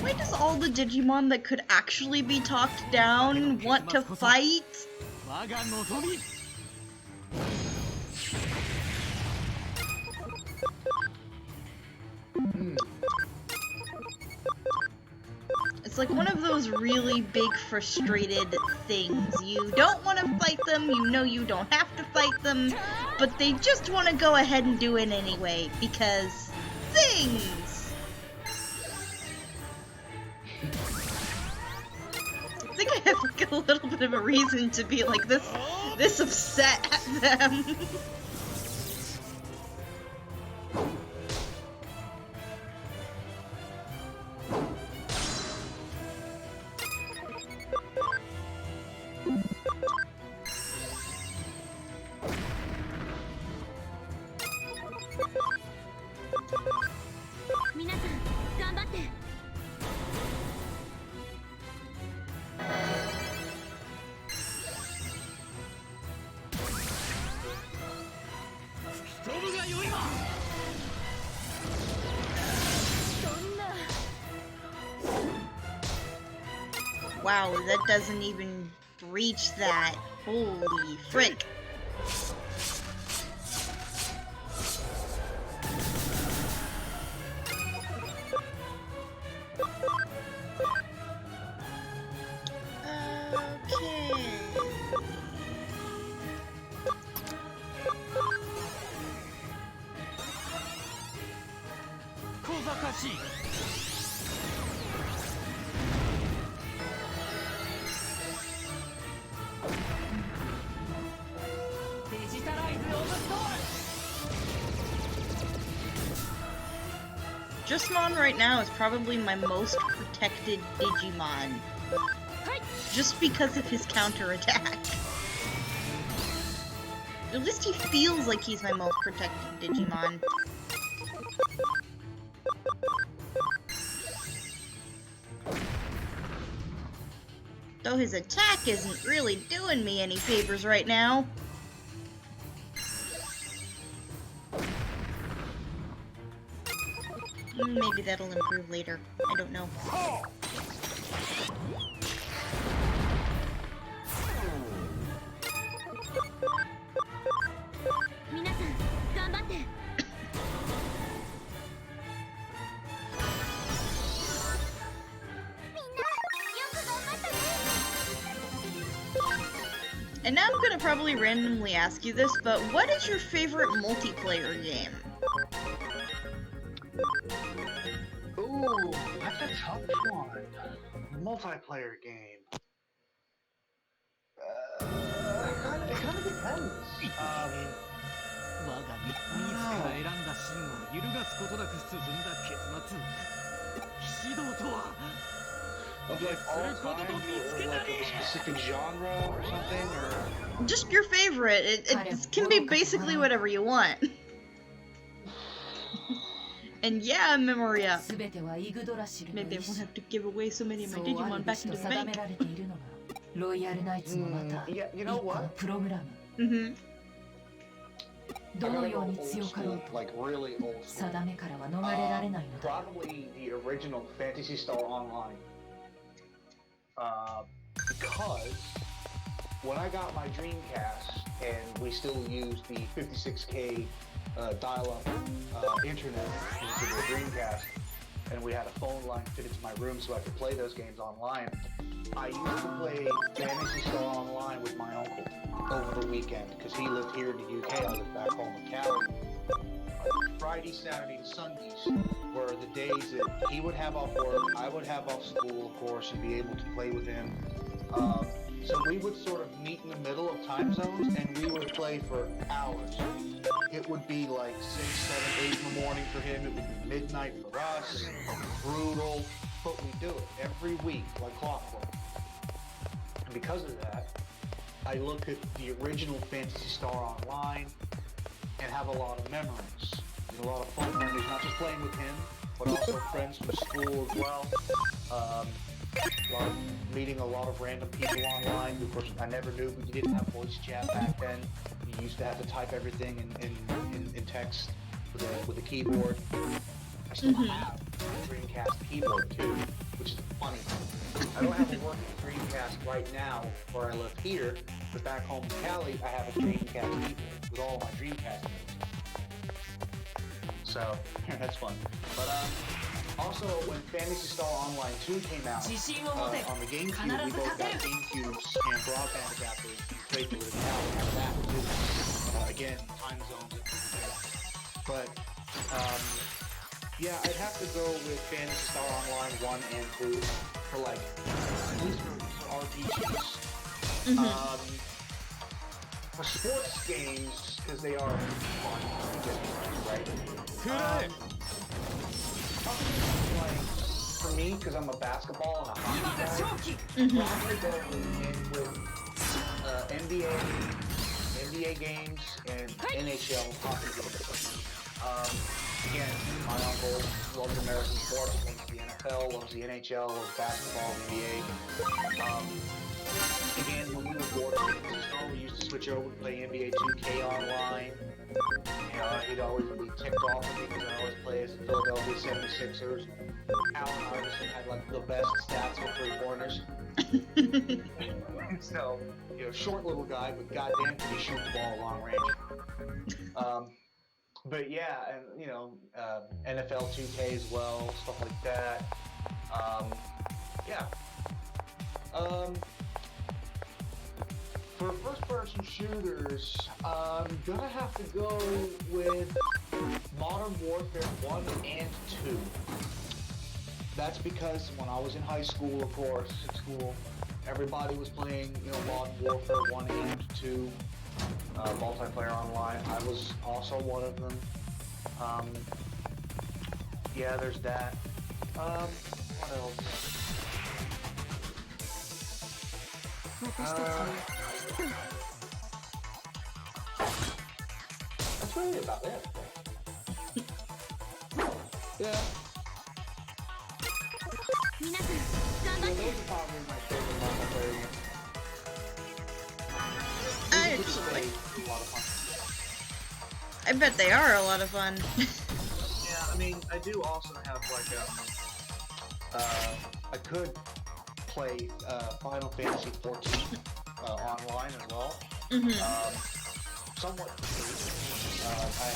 Speaker 1: Why does all the Digimon that could actually be talked down want to fight?
Speaker 3: 我が望み。
Speaker 1: It's like one of those really big frustrated things. You don't want to fight them, you know you don't have to fight them, but they just want to go ahead and do it anyway, because things! I think I have like a little bit of a reason to be like this upset at them. Wow, that doesn't even reach that. Holy frick. Okay. Justmon right now is probably my most protected Digimon. Just because of his counterattack. At least he feels like he's my most protected Digimon. Though his attack isn't really doing me any favors right now. Maybe that'll improve later. I don't know. And now I'm gonna probably randomly ask you this, but what is your favorite multiplayer game?
Speaker 2: Ooh, that's a tough one. Multiplayer game. It kind of depends.
Speaker 3: 我が自ら選んだ進を揺るがすことなく進んだ結末騎士道とは
Speaker 2: Of like all time, or like a specific genre or something, or
Speaker 1: Just your favorite. It can be basically whatever you want. And yeah, Memoria. Maybe I won't have to give away so many of my Digimon back into the bank.
Speaker 2: Yeah, you know what?
Speaker 1: Mm-hmm.
Speaker 2: I gotta go old school, like really old school. Probably the original Phantasy Star Online. Because when I got my Dreamcast, and we still used the 56K dial-up internet into the Dreamcast, and we had a phone line fit into my room so I could play those games online, I used to play Phantasy Star Online with my uncle over the weekend, because he lived here in the UK, I lived back home in Cali. Friday, Saturday, and Sundays were the days that he would have off work, I would have off school, of course, and be able to play with him. So we would sort of meet in the middle of time zones, and we would play for hours. It would be like 6, 7, 8 in the morning for him. It would be midnight for us. Brutal, but we do it every week like clockwork. And because of that, I look at the original Phantasy Star Online and have a lot of memories. A lot of fun memories, not just playing with him, but also friends from school as well. Meeting a lot of random people online. Of course, I never knew, but you didn't have voice chat back then. You used to have to type everything in text with a keyboard. I still have a Dreamcast keyboard too, which is funny. I don't have a working Dreamcast right now where I live here, but back home in Cali, I have a Dreamcast keyboard with all my Dreamcast games. So that's fun. But Also, when Phantasy Star Online 2 came out,
Speaker 4: 自信を持て
Speaker 2: on the GameCube, we
Speaker 4: 必
Speaker 2: both
Speaker 4: ず
Speaker 2: got
Speaker 4: 勝てる
Speaker 2: GameCubes and broadband adapters and played through it now and have that too. Again, time zones. But, yeah, I'd have to go with Phantasy Star Online 1 and 2 for like, at least for RPGs. For sports games, because they are fun, right? Like, for me, because I'm a basketball and a
Speaker 4: 今
Speaker 2: hockey
Speaker 4: が
Speaker 2: guy,
Speaker 4: 勝機
Speaker 2: I'm gonna go with NBA games and NHL hockey games. Again, my uncle loves American sports, loves the NFL, loves the NHL, loves basketball, NBA. Again, when we were bored of it, we used to switch over to play NBA 2K online. You know, he'd always be ticked off at me because I always play as the Philadelphia 76ers. Allen Iverson had like the best stats for three-pointers. So, you know, short little guy, but goddamn could he shoot the ball long range. But yeah, and you know, NFL 2K as well, stuff like that. Yeah. For first-person shooters, I'm gonna have to go with Modern Warfare 1 and 2. That's because when I was in high school, of course, in school, everybody was playing, you know, Modern Warfare 1 and 2, multiplayer online. I was also one of them. Yeah, there's that. What else? That's really about it. Yeah. Yeah, those are probably my favorite multiplayer games.
Speaker 1: Actually,
Speaker 2: A lot of fun.
Speaker 1: I bet they are a lot of fun.
Speaker 2: Yeah, I mean, I do also have like I could play Final Fantasy 14 online as well. Somewhat free. I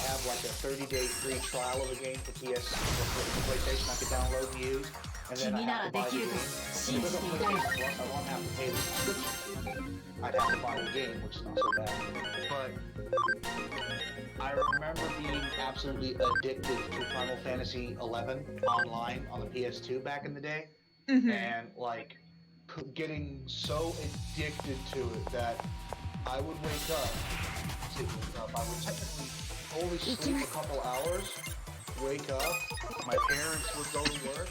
Speaker 2: have like a 30-day free trial of a game for PlayStation I could download and use, and then I have to buy the game. Because of PlayStation Plus, I won't have to pay the subscription. I'd have to buy the game, which is not so bad. But I remember being absolutely addicted to Final Fantasy 11 online on the PS2 back in the day, and like getting so addicted to it that I would wake up. I would technically only sleep a couple hours, wake up, my parents would go to work,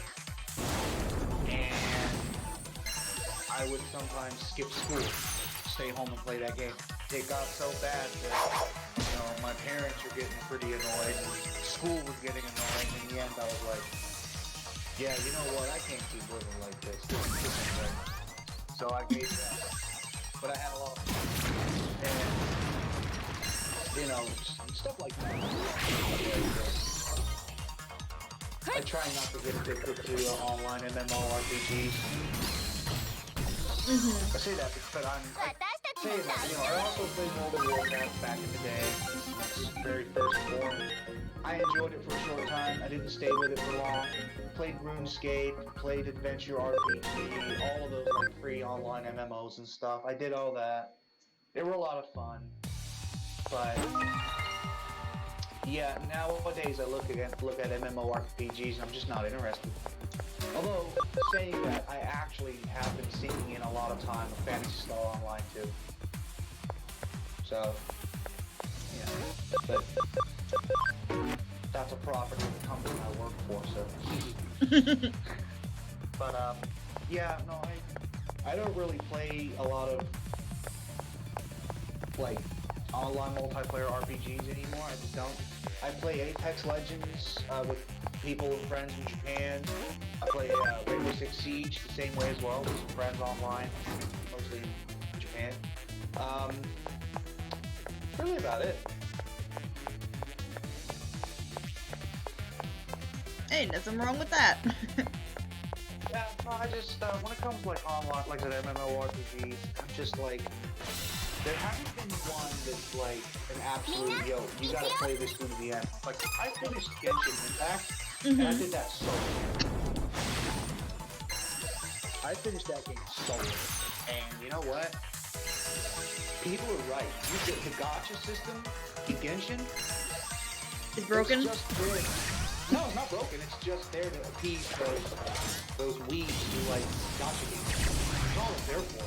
Speaker 2: and I would sometimes skip school, stay home and play that game. It got so bad that, you know, my parents were getting pretty annoyed, and school was getting annoying. In the end, I was like, yeah, you know what, I can't keep living like this. This isn't right. So I gave that. But I had a lot of fun. And, you know, stuff like that. I try not to get addicted to online MMORPGs. I say that because I say that, you know, I also played World of Warcraft back in the day, its very first form. I enjoyed it for a short time. I didn't stay with it for long. Played RuneScape, played Adventure RPG, all of those like free online MMOs and stuff. I did all that. They were a lot of fun. But yeah, nowadays I look at MMORPGs and I'm just not interested. Although, saying that, I actually have been sinking in a lot of time with Phantasy Star Online too. So, yeah. But that's a property of the company I work for, so. But, yeah, no, I don't really play a lot of, like, online multiplayer RPGs anymore. I just don't. I play Apex Legends with people and friends in Japan. I play Rainbow Six Siege the same way as well with some friends online, mostly in Japan. Really about it.
Speaker 1: Hey, nothing wrong with that.
Speaker 2: Yeah, no, I just, when it comes to like online, like I said, MMORPGs, I'm just like, there hasn't been one that's like an absolute, yo, you gotta play this through the end. Like, I finished Genshin Impact, And I did that solo. I finished that game solo. And you know what? People are right. The gacha system in Genshin
Speaker 1: It's broken?
Speaker 2: is just there. No, it's not broken. It's just there to appease those weebs who like gacha games. That's all it's there for.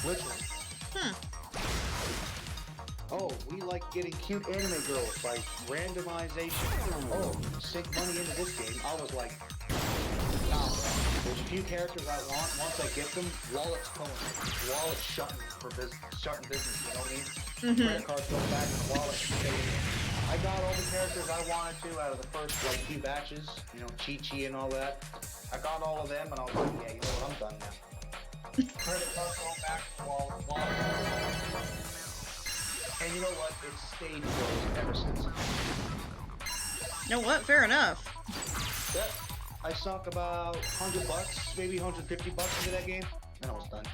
Speaker 2: Literally. Oh, we like getting cute anime girls by randomization. Oh, sink money into this game. I was like, nah, there's a few characters I want. Once I get them, wallet's going. Wallet's shutting for starting business, you know what I mean? Credit cards go back in the wallet. I got all the characters I wanted to out of the first like few batches, you know, Chi-Chi and all that. I got all of them and I was like, yeah, you know what, I'm done now. Credit cards go back in the wallet. And you know what? It's stayed closed ever since.
Speaker 1: You know what? Fair enough.
Speaker 2: Yep. I sunk about $100, maybe $150 into that game, and I was done.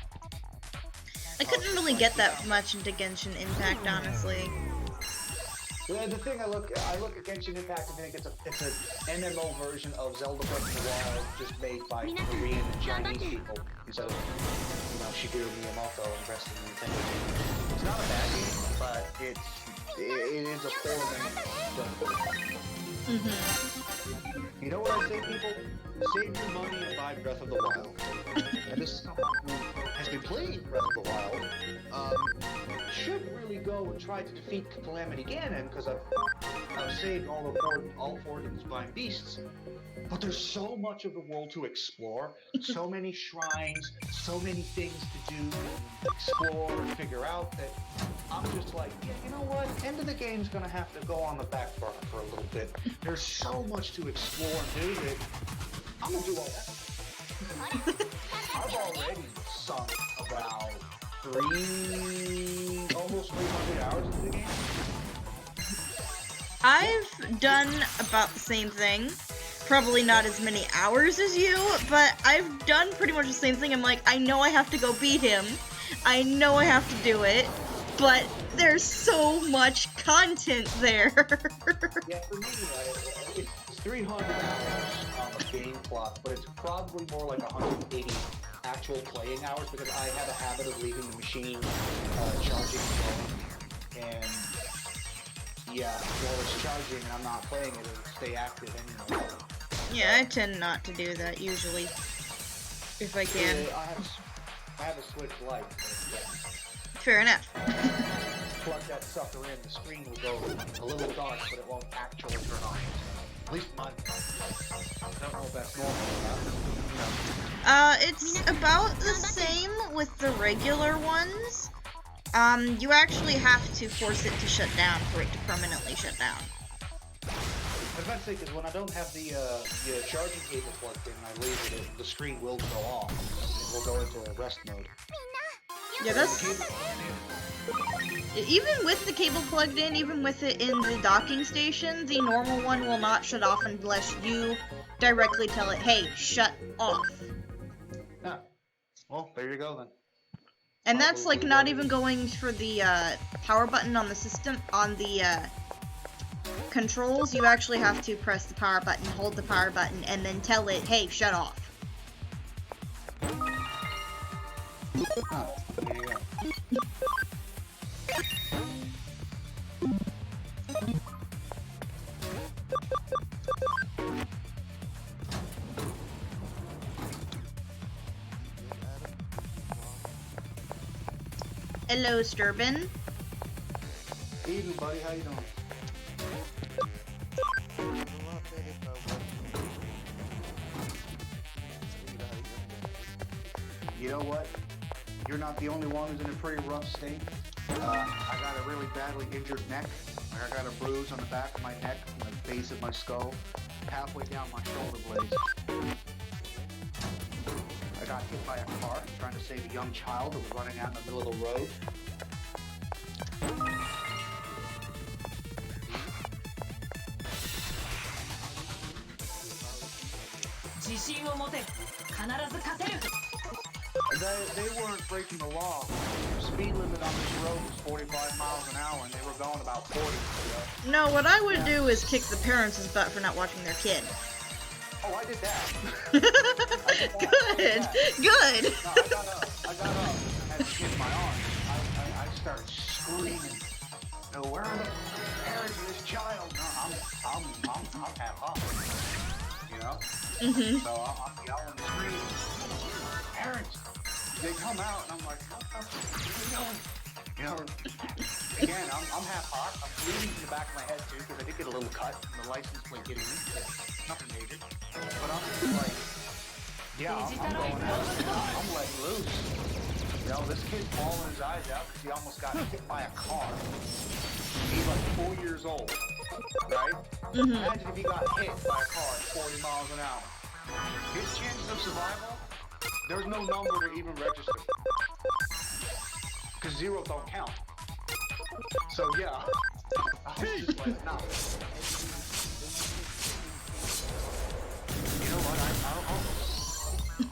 Speaker 1: I couldn't really get that much into Genshin Impact, honestly.
Speaker 2: The thing I look at Genshin Impact and think it's an MMO version of Zelda Breath of the Wild, just made by Korean and Chinese people instead of, you know, Shigeru Miyamoto and the rest of the Nintendo. It's not a bad game, but it is a poor man's. You know what I say, people? Save your money and buy Breath of the Wild. And this is someone who has been playing Breath of the Wild. Should really go and try to defeat Calamity Ganon because I've saved all four of the divine beasts. But there's so much of the world to explore, so many shrines, so many things to do, explore, figure out that I'm just like, yeah, you know what? End of the game's gonna have to go on the back burner for a little bit. There's so much to explore and do that I'm gonna do all that. I've already sunk about almost 300 hours into the game.
Speaker 1: I've done about the same thing. Probably not as many hours as you, but I've done pretty much the same thing. I'm like, I know I have to go beat him. I know I have to do it, but there's so much content there.
Speaker 2: Yeah, for me, it's 300 hours of game clock, but it's probably more like 180 actual playing hours because I have a habit of leaving the machine charging and going. And yeah, while it's charging and I'm not playing it, it'll stay active anyway.
Speaker 1: Yeah, I tend not to do that usually, if I can.
Speaker 2: I have a switch light. So yeah.
Speaker 1: Fair enough.
Speaker 2: Plug that sucker in, the screen will go a little dark, but it won't actually turn on. At least mine. I don't know if that's normal or not.
Speaker 1: It's about the same with the regular ones. You actually have to force it to shut down for it to permanently shut down.
Speaker 2: I was about to say, because when I don't have the charging cable plugged in, I leave it, the screen will go off. It will go into a rest mode.
Speaker 1: Yeah, that's... Even with the cable plugged in, even with it in the docking station, the normal one will not shut off unless you directly tell it, hey, shut off.
Speaker 2: Yeah. Well, there you go then.
Speaker 1: And that's like not even going for the power button on the system, on the controls. You actually have to press the power button, hold the power button, and then tell it, hey, shut off.
Speaker 2: Oh, there you go.
Speaker 1: Hello, Sturbin.
Speaker 2: Evening, buddy. How you doing? You know what? You're not the only one who's in a pretty rough state. I got a really badly injured neck. I got a bruise on the back of my neck, from the base of my skull, halfway down my shoulder blades. I got hit by a car trying to save a young child that was running out in the middle of the road. They weren't breaking the law. The speed limit on this road was 45 miles an hour, and they were going about 40. So.
Speaker 1: No, what I would do is kick the parents' butt for not watching their kid.
Speaker 2: Oh, I did that.
Speaker 1: Good. Good.
Speaker 2: No, I got up, and had to kiss my arm. I started screaming. No, where are the parents of this child? No, I'm half hot. You know?
Speaker 1: Mhm.
Speaker 2: So I'm yelling and screaming. Parents! They come out, and I'm like, what the fuck are you doing? You know, again, I'm half hot. I'm bleeding from the back of my head, too, because I did get a little cut from the license plate hitting me. But nothing major. But I'm just like, yeah, I'm going out. I'm letting loose. You know, this kid's bawling his eyes out because he almost got hit by a car. He's like 4 years old, right?
Speaker 1: Mhm.
Speaker 2: Imagine if he got hit by a car at 40 miles an hour. His chances of survival, there's no number to even register. Because 0 don't count. So yeah, I was just like, nah. You know what,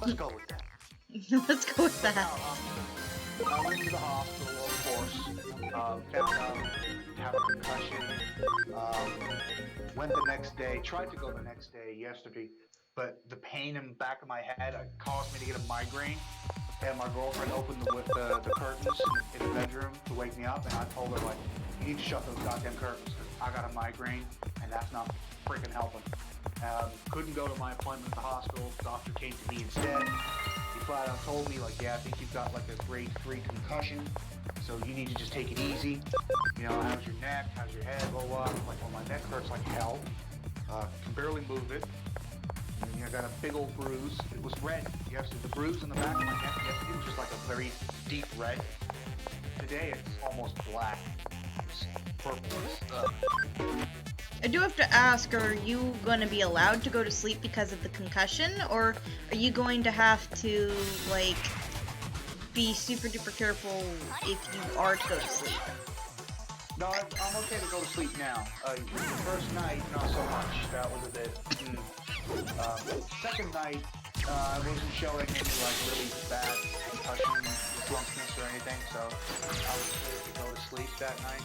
Speaker 2: let's go with that.
Speaker 1: Let's go with that.
Speaker 2: I went to the hospital, of course. Found out I have a concussion. Went the next day. Tried to go the next day yesterday, but the pain in the back of my head caused me to get a migraine. And my girlfriend opened the curtains in the bedroom to wake me up, and I told her, like, you need to shut those goddamn curtains. I got a migraine, and that's not freaking helping. Couldn't go to my appointment at the hospital. The doctor came to me instead. He flat out told me, like, yeah, I think you've got like a grade 3 concussion, so you need to just take it easy. You know, how's your neck? How's your head? Blah, blah. I'm like, well, my neck hurts like hell. Can barely move it. And I got a big old bruise. It was red. Yesterday, the bruise in the back of my neck yesterday was just like a very deep red. Today, it's almost black. It's purple.
Speaker 1: I do have to ask, are you going to be allowed to go to sleep because of the concussion, or are you going to have to, like, be super duper careful if you are to go to sleep?
Speaker 2: No, I'm okay to go to sleep now. The first night, not so much. That was a bit. Second night, I wasn't showing any like really bad concussion, drunkenness, or anything, so I was able to go to sleep that night.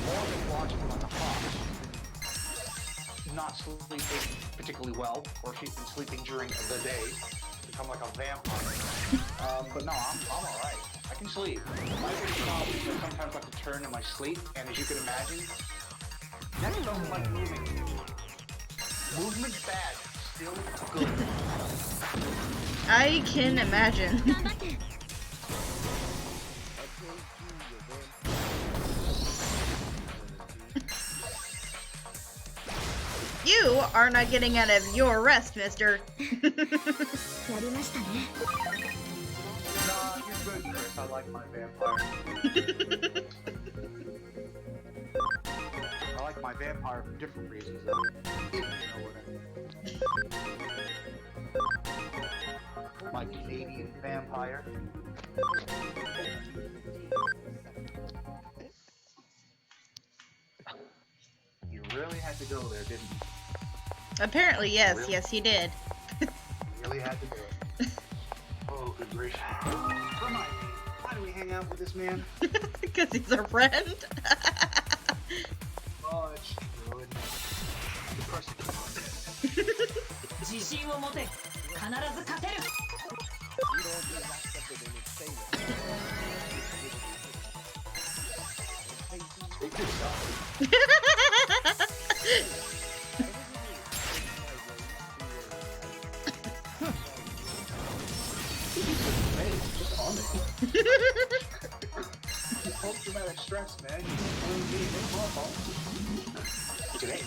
Speaker 2: Morgan watched me on the Fox. Not sleeping particularly well, or she's been sleeping during the day, become like a vampire. But no, I'm all right. I can sleep. My biggest problem is I sometimes like to turn in my sleep, and as you can imagine, neck doesn't like moving. Movement's bad, still good.
Speaker 1: I can imagine. You are not getting out of your rest, mister.
Speaker 2: Nah, you're good, Chris. I like my vampire. I like my vampire for different reasons, though. If you know what I mean. My Canadian vampire. You really had to go there, didn't you?
Speaker 1: Apparently, yes.
Speaker 2: Really?
Speaker 1: Yes, he did.
Speaker 2: You really had to do it. Oh, good grief. Remind me, why do we hang out with this man?
Speaker 1: Because he's a friend.
Speaker 2: Oh, it's true. Depressing.
Speaker 4: 自信を持て。必ず勝てる。
Speaker 2: Speak for yourself. Just on it. Post-traumatic stress, man. Today.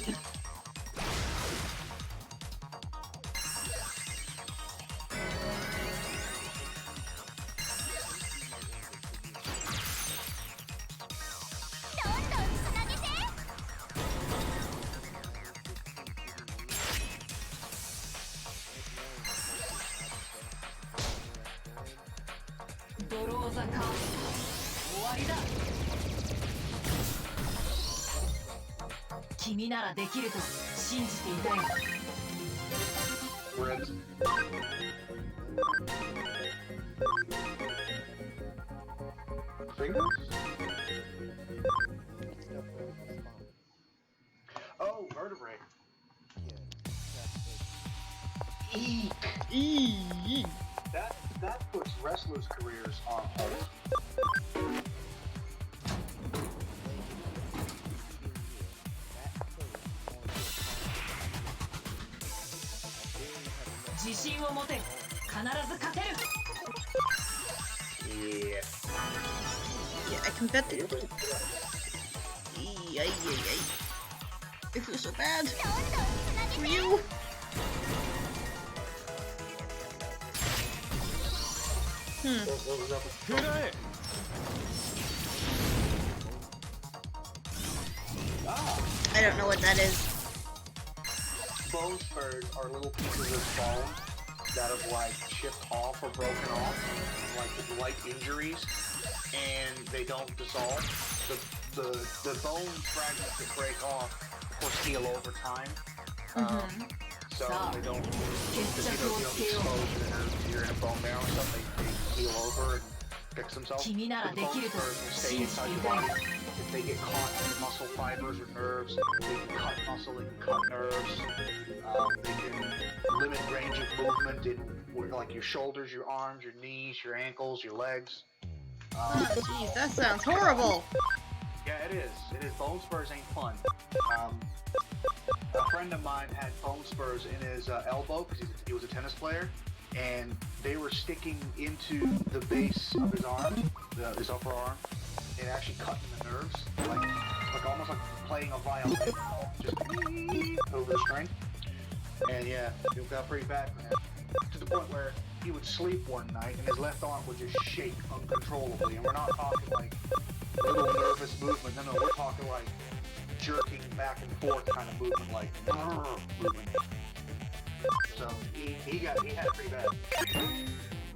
Speaker 2: Fingers? Oh, vertebrae. Eek.
Speaker 1: Eee.
Speaker 2: That puts wrestlers' careers on hold. Yeah.
Speaker 1: Yeah, I can bet that. Eee, ay, ay, ay. I feel so bad for you.
Speaker 2: What was up with
Speaker 3: 食らえ
Speaker 2: Ah,
Speaker 1: I don't know what that is.
Speaker 2: bone spurs are little pieces of bone that have like chipped off or broken off, like with light injuries, and they don't dissolve. The bone fragments that break off, of course, heal over time. So they don't, because you don't expose you're in a bone marrow and stuff, they heal over and fix themselves. But the bone spurs will stay inside your body. If they get caught in the muscle fibers or nerves, they can cut muscle, they can cut nerves. They can limit range of movement in like your shoulders, your arms, your knees, your ankles, your legs.
Speaker 1: Oh, jeez, that sounds horrible.
Speaker 2: Yeah, it is. It is. Bone spurs ain't fun. A friend of mine had bone spurs in his elbow because he was a tennis player, and they were sticking into the base of his arm, his upper arm, and actually cutting the nerves, like almost like playing a violin, just over the string. And yeah, it got pretty bad for him, to the point where he would sleep one night and his left arm would just shake uncontrollably. And we're not talking like little nervous movement. No, we're talking like jerking back and forth kind of movement, like movement. So he had it pretty bad.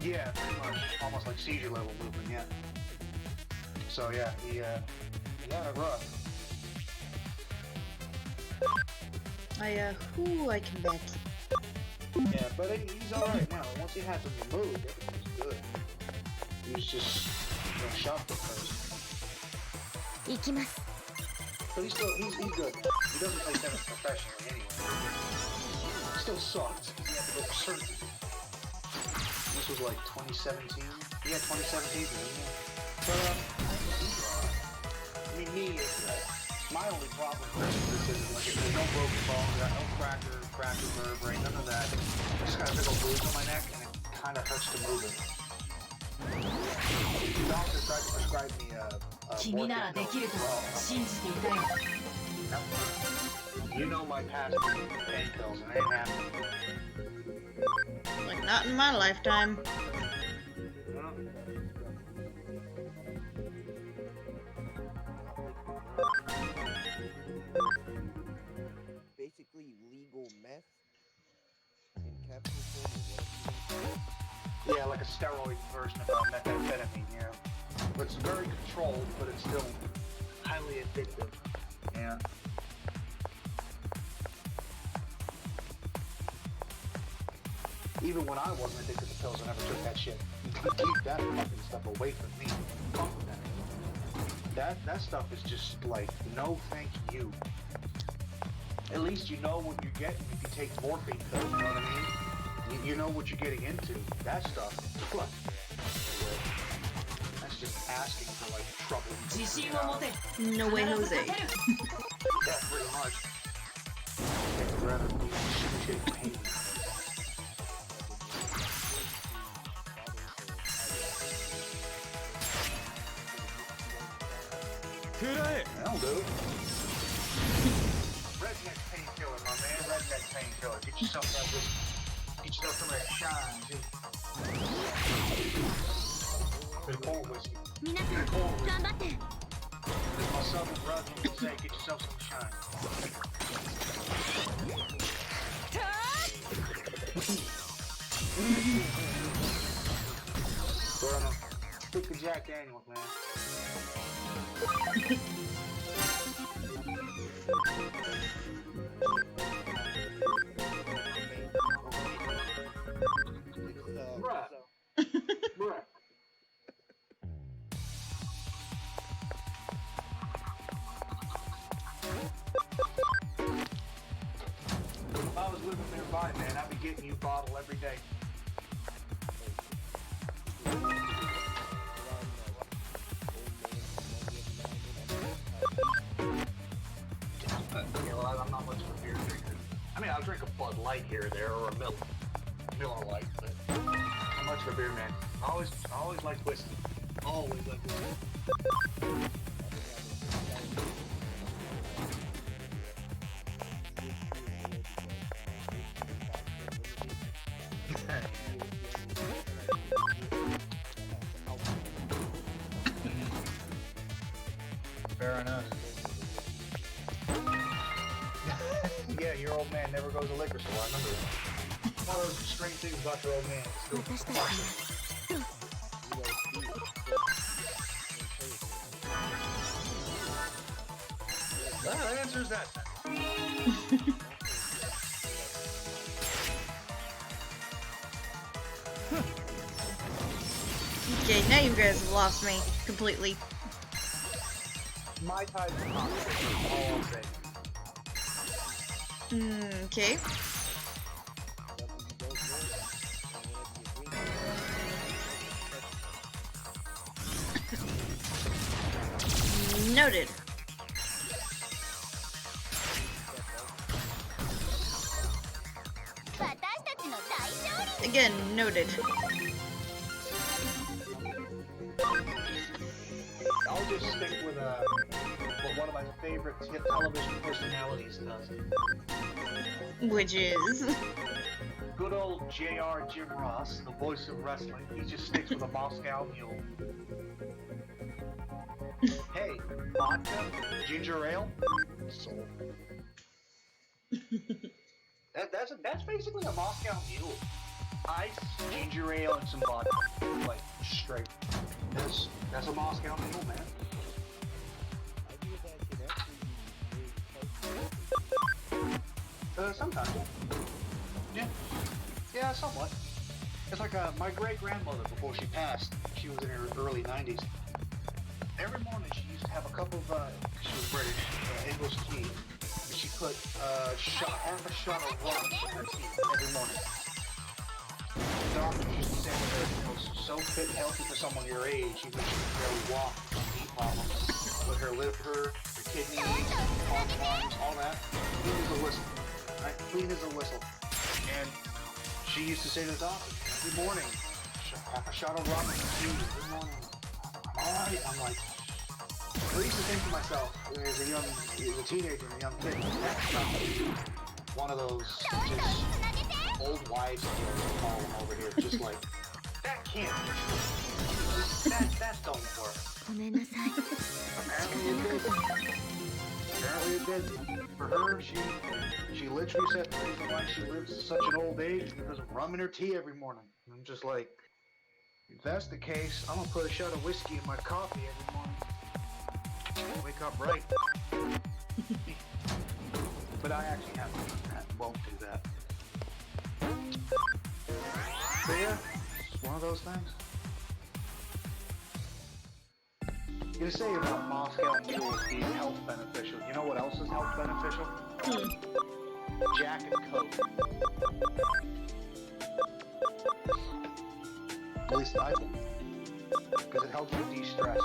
Speaker 2: Yeah, pretty much, almost like seizure level movement. Yeah. So yeah, he had it rough.
Speaker 1: I can bet.
Speaker 2: Yeah, but he's alright now. Once he had them removed, everything's good. He was just shocked at first. But he's good. He doesn't play tennis professionally anyway. He still sucked. He had to go for surgery. This was like 2017. Yeah, 2017. But I mean, me is my only problem with this is like there's no broken bones, I got no fracture vertebrae, none of that. I just got a big old bruise on my neck, and it kind of hurts to move it. The doctor tried to prescribe me morphine pills as well. You know my past pain pills, and it ain't happening.
Speaker 1: Like, not in my lifetime.
Speaker 5: Basically legal meth in capsule form.
Speaker 2: Yeah, like a steroid version of methamphetamine, yeah. But it's very controlled, but it's still highly addictive. Yeah. Even when I wasn't addicted to pills, I never took that shit. Keep that fucking stuff away from me. Fuck that. That stuff is just like, no thank you. At least you know what you're getting if you take morphine pills, you know what I mean? You know what you're getting into. That stuff, what? That's just asking for like trouble.
Speaker 1: No way, Jose.
Speaker 2: Yeah, pretty much. I'd rather be shit pain. That'll do. Redneck painkiller, my man. Redneck painkiller. Get yourself some of that shine, too. Good cold whiskey. Good cold whiskey. As my southern brother would say, get yourself some shine. Well, stick to Jack Daniels, man. Bruh. living nearby, man, I'd be getting you a bottle every day. Yeah, well, I'm not much of a beer drinker. I mean, I'll drink a Bud Light here or there, or a Miller Lite, but I'm not much of a beer man. I always like whiskey. Always like whiskey. Fair enough. Yeah, your old man never goes to liquor store. I remember that. One of those strange things about your old man. Well, that answers that.
Speaker 1: Okay, now you guys have lost me completely.
Speaker 2: My type of coffee, all I'll say.
Speaker 1: Okay. Noted. Again, noted.
Speaker 2: I'll just stick with what one of my favorite television personalities does.
Speaker 1: Which is...
Speaker 2: Good old JR Jim Ross, the voice of wrestling. He just sticks with a Moscow Mule. Hey, vodka, ginger ale, soul. That's basically a Moscow Mule. Ice, ginger ale, and some vodka. Like, straight. That's a Moscow Mule, man. Sometimes. Yeah, somewhat. It's like my great-grandmother, before she passed, she was in her early 90s. Every morning she used to have a cup of, she was British, English tea, and she put half a shot of rum in her tea every morning. The doctor used to say that her was so fit and healthy for someone your age, even if she could barely walk, knee problems, with her liver, her kidneys, lungs, all that, clean as a whistle. Right? Clean as a whistle. And she used to say to the doctor, every morning, half a shot of rum in her tea every morning. Alright, I'm like, I used to think to myself, as a teenager and a young kid, that's not one of those just old wives call them over here, just like, that can't be. That don't work. Apparently it did. Apparently it did. For her, she literally said the reason why she lives to such an old age is because of rum in her tea every morning. And I'm just like, if that's the case, I'm gonna put a shot of whiskey in my coffee every morning. Wake up right. But I actually haven't done that. Won't do that. But yeah, it's one of those things. You can say about Moscow Mules being health beneficial. You know what else is health beneficial? Jack and Coke. At least I think. Because it helps you de-stress.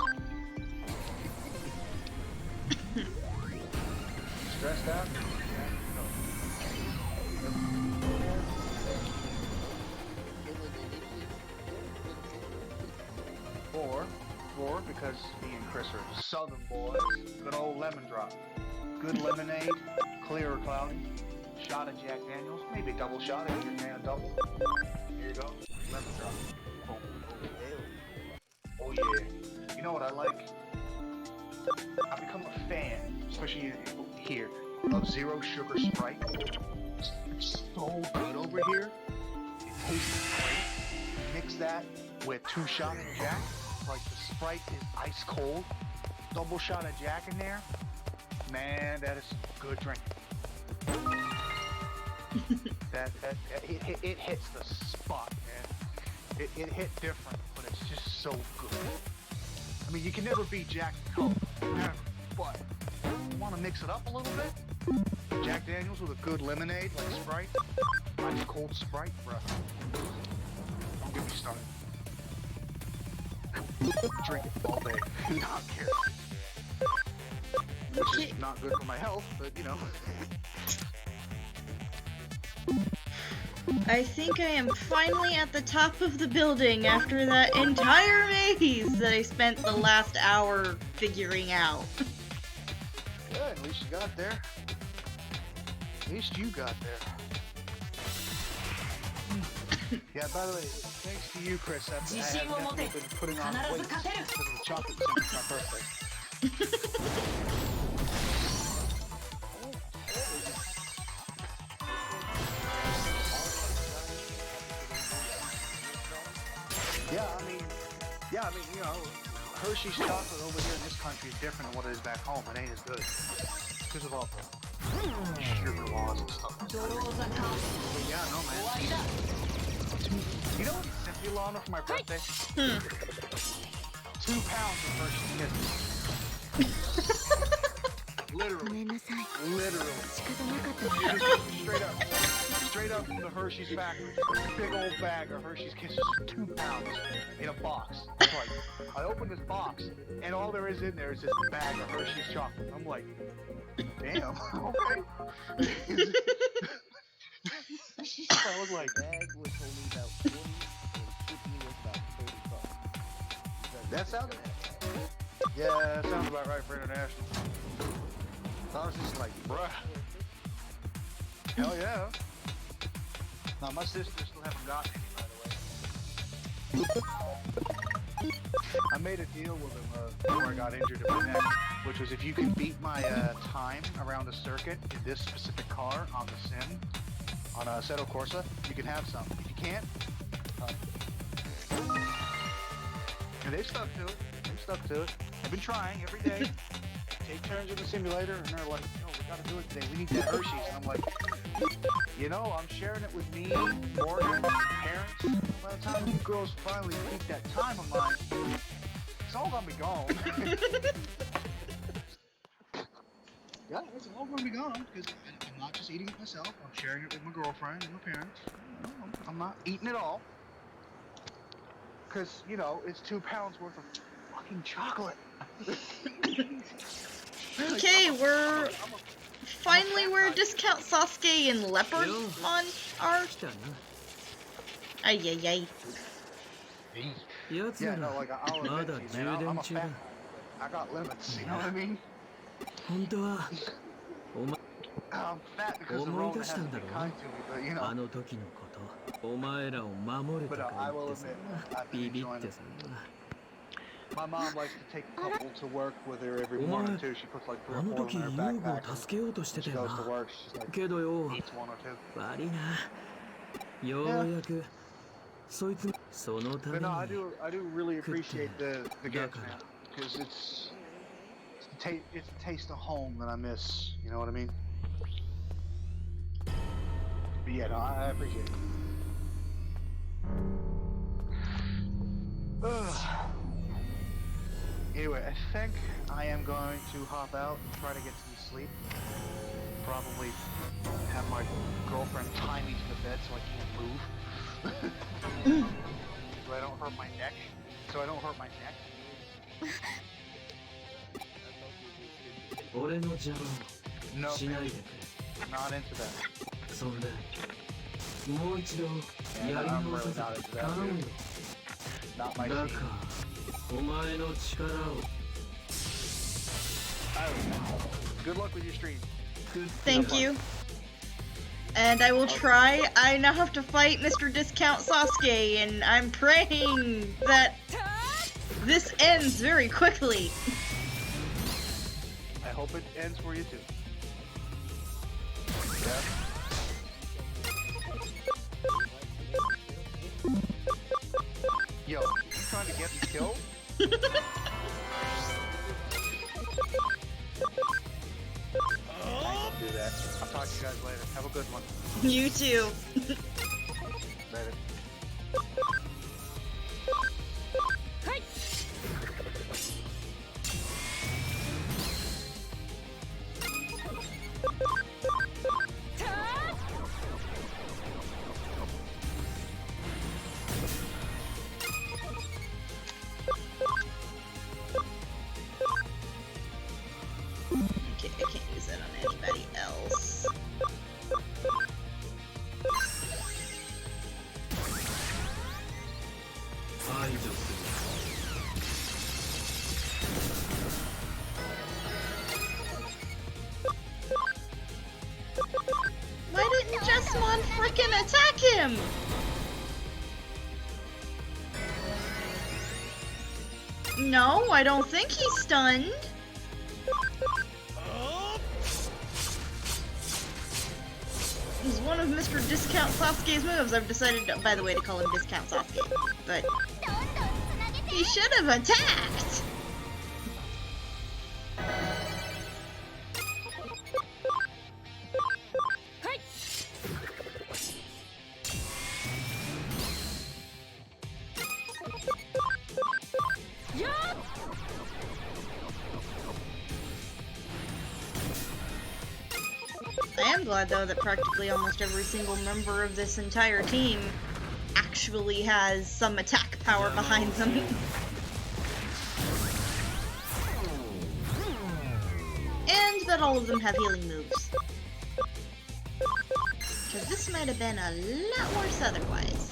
Speaker 2: Stressed out? Or because me and Chris are Southern boys, good old lemon drop. Good lemonade, clear or cloudy. Shot of Jack Daniels, maybe a double shot if you're a fan of double. Here you go, lemon drop. Boom. Oh yeah. You know what I like? I've become a fan, especially here, of Zero Sugar Sprite. It's so good over here. It tastes great. Mix that with 2 shots of Jack. Like the Sprite is ice cold. Double shot of Jack in there. Man, that is good drink. It hits the spot, man. It hit different, but it's just so good. I mean, you can never beat Jack and Coke, never. But you want to mix it up a little bit? Jack Daniels with a good lemonade like Sprite. Ice cold Sprite, bruh. Don't get me started. Drink it all day. Not care. Which is not good for my health, but you know.
Speaker 1: I think I am finally at the top of the building after that entire maze that I spent the last hour figuring out.
Speaker 2: Good, at least you got there. At least you got there. Yeah, by the way, thanks to you, Chris, I have definitely been putting on weight because of the chocolate since my birthday. Yeah, I mean, you know, Hershey's chocolate over here in this country is different than what it is back home. It ain't as good. Because of all the sugar laws and stuff. But yeah, no, man. You know what simply Lana for my birthday? 2 pounds of Hershey's Kisses. Literally. Straight up from the Hershey's factory. Big old bag of Hershey's Kisses, 2 pounds in a box. It's like, I open this box, and all there is in there is this bag of Hershey's chocolate. I'm like, damn, okay. I was like,
Speaker 5: Bag was only about 40 and shipping was about 35.
Speaker 2: that sounds. Yeah, that sounds about right for international. So I was just like, bruh. Hell yeah. Now my sister still haven't gotten any, by the way. I made a deal with him before I got injured in my neck, which was if you can beat my time around the circuit in this specific car on the sim, on Assetto Corsa, you can have some. If you can't, and they've stuck to it. I've been trying every day. Take turns in the simulator, and they're like, "No, we gotta do it today. We need that Hershey's." And I'm like, you know, I'm sharing it with me, Morgan, parents. By the time you girls finally beat that time of mine, it's all gonna be gone. Yeah, it's all gonna be gone because I'm not just eating it myself. I'm sharing it with my girlfriend and my parents. You know, I'm not eating it all because you know it's 2 pounds worth of fucking chocolate.
Speaker 1: Okay, we're finally where Discount Sasuke and Leopardmon are. Ay ay ay.
Speaker 2: Yeah, no, like I'll admit to you, man, I'm a fat guy, but I got limits, you know what I mean? I'm fat because the Rona hasn't been kind to me, but you know. But I will admit, I've been enjoying it. My mom likes to take a couple to work with her every morning too. She puts like 3 or 4 in her backpack. When she goes to work, she's like, eats 1 or 2. But no, I do really appreciate the gifts, man, because it's the taste of home that I miss. You know what I mean? But yeah, no, I appreciate it. Anyway, I think I am going to hop out and try to get some sleep. Probably have my girlfriend tie me to the bed so I can't move. So I don't hurt my neck. No, not into that. Yeah, I'm really not into that, dude. Not my scene. Good luck with your stream.
Speaker 1: Thank you. And I will try. I now have to fight Mr. Discount Sasuke, and I'm praying that this ends very quickly.
Speaker 2: I hope it ends for you too. Yeah. Yo, you trying to get me killed? I don't do that. I'll talk to you guys later. Have a good one.
Speaker 1: You too.
Speaker 2: Later.
Speaker 1: him! No, I don't think he's stunned. It's one of Mr. Discount Sasuke's moves. I've decided, by the way, to call him Discount Sasuke. But he should have attacked! I am glad, though, that practically almost every single member of this entire team actually has some attack power behind them. And that all of them have healing moves. Because this might have been a lot worse otherwise.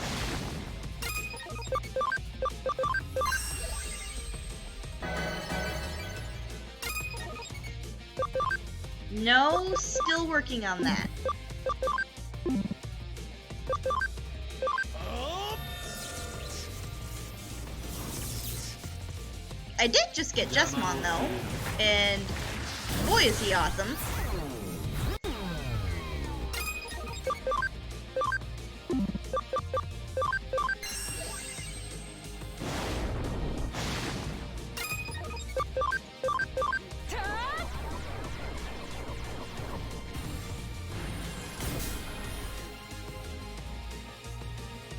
Speaker 1: No, still working on that. I did just get Jessamon though, and boy is he awesome.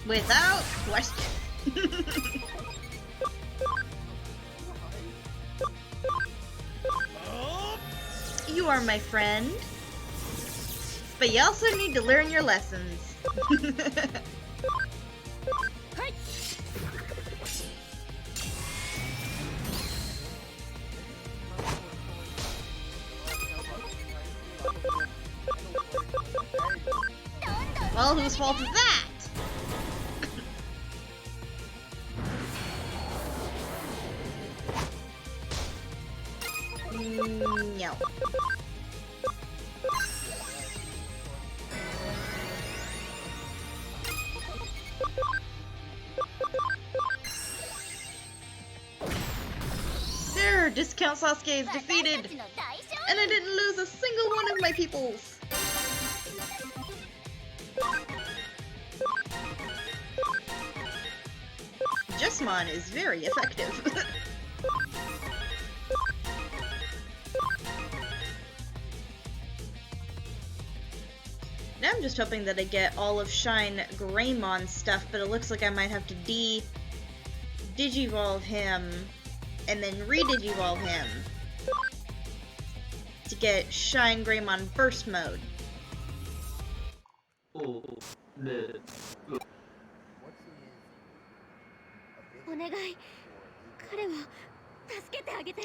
Speaker 1: Without question. You are my friend. But you also need to learn your lessons. Well, whose fault is that? No. There, Discount Sasuke is defeated, and I didn't lose a single one of my peoples. Jessamon is very effective. Now I'm just hoping that I get all of Shine Greymon stuff, but it looks like I might have to Digivolve him and then re-Digivolve him to get Shine Greymon Burst Mode.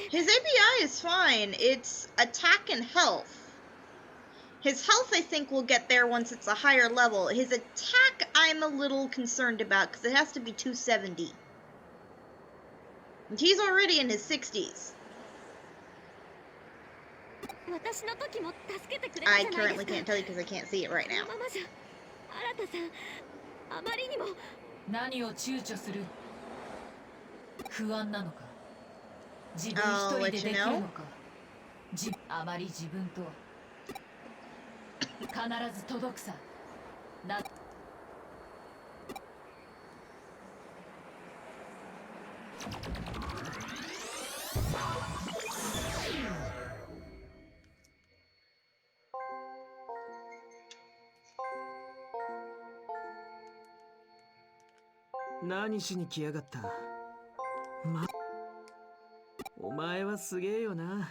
Speaker 1: His API is fine. It's attack and health. His health, I think, will get there once it's a higher level. His attack, I'm a little concerned about, because it has to be 270. And he's already in his 60s. I currently can't tell you because I can't see it right now.
Speaker 4: 何を躊躇する不安なのか自分
Speaker 1: I'll
Speaker 4: 一人
Speaker 1: let
Speaker 4: で
Speaker 1: you
Speaker 4: できる
Speaker 1: know.
Speaker 4: のかあまり自分と必ず届くさな
Speaker 3: 何しに来やがった。お前はすげえよな。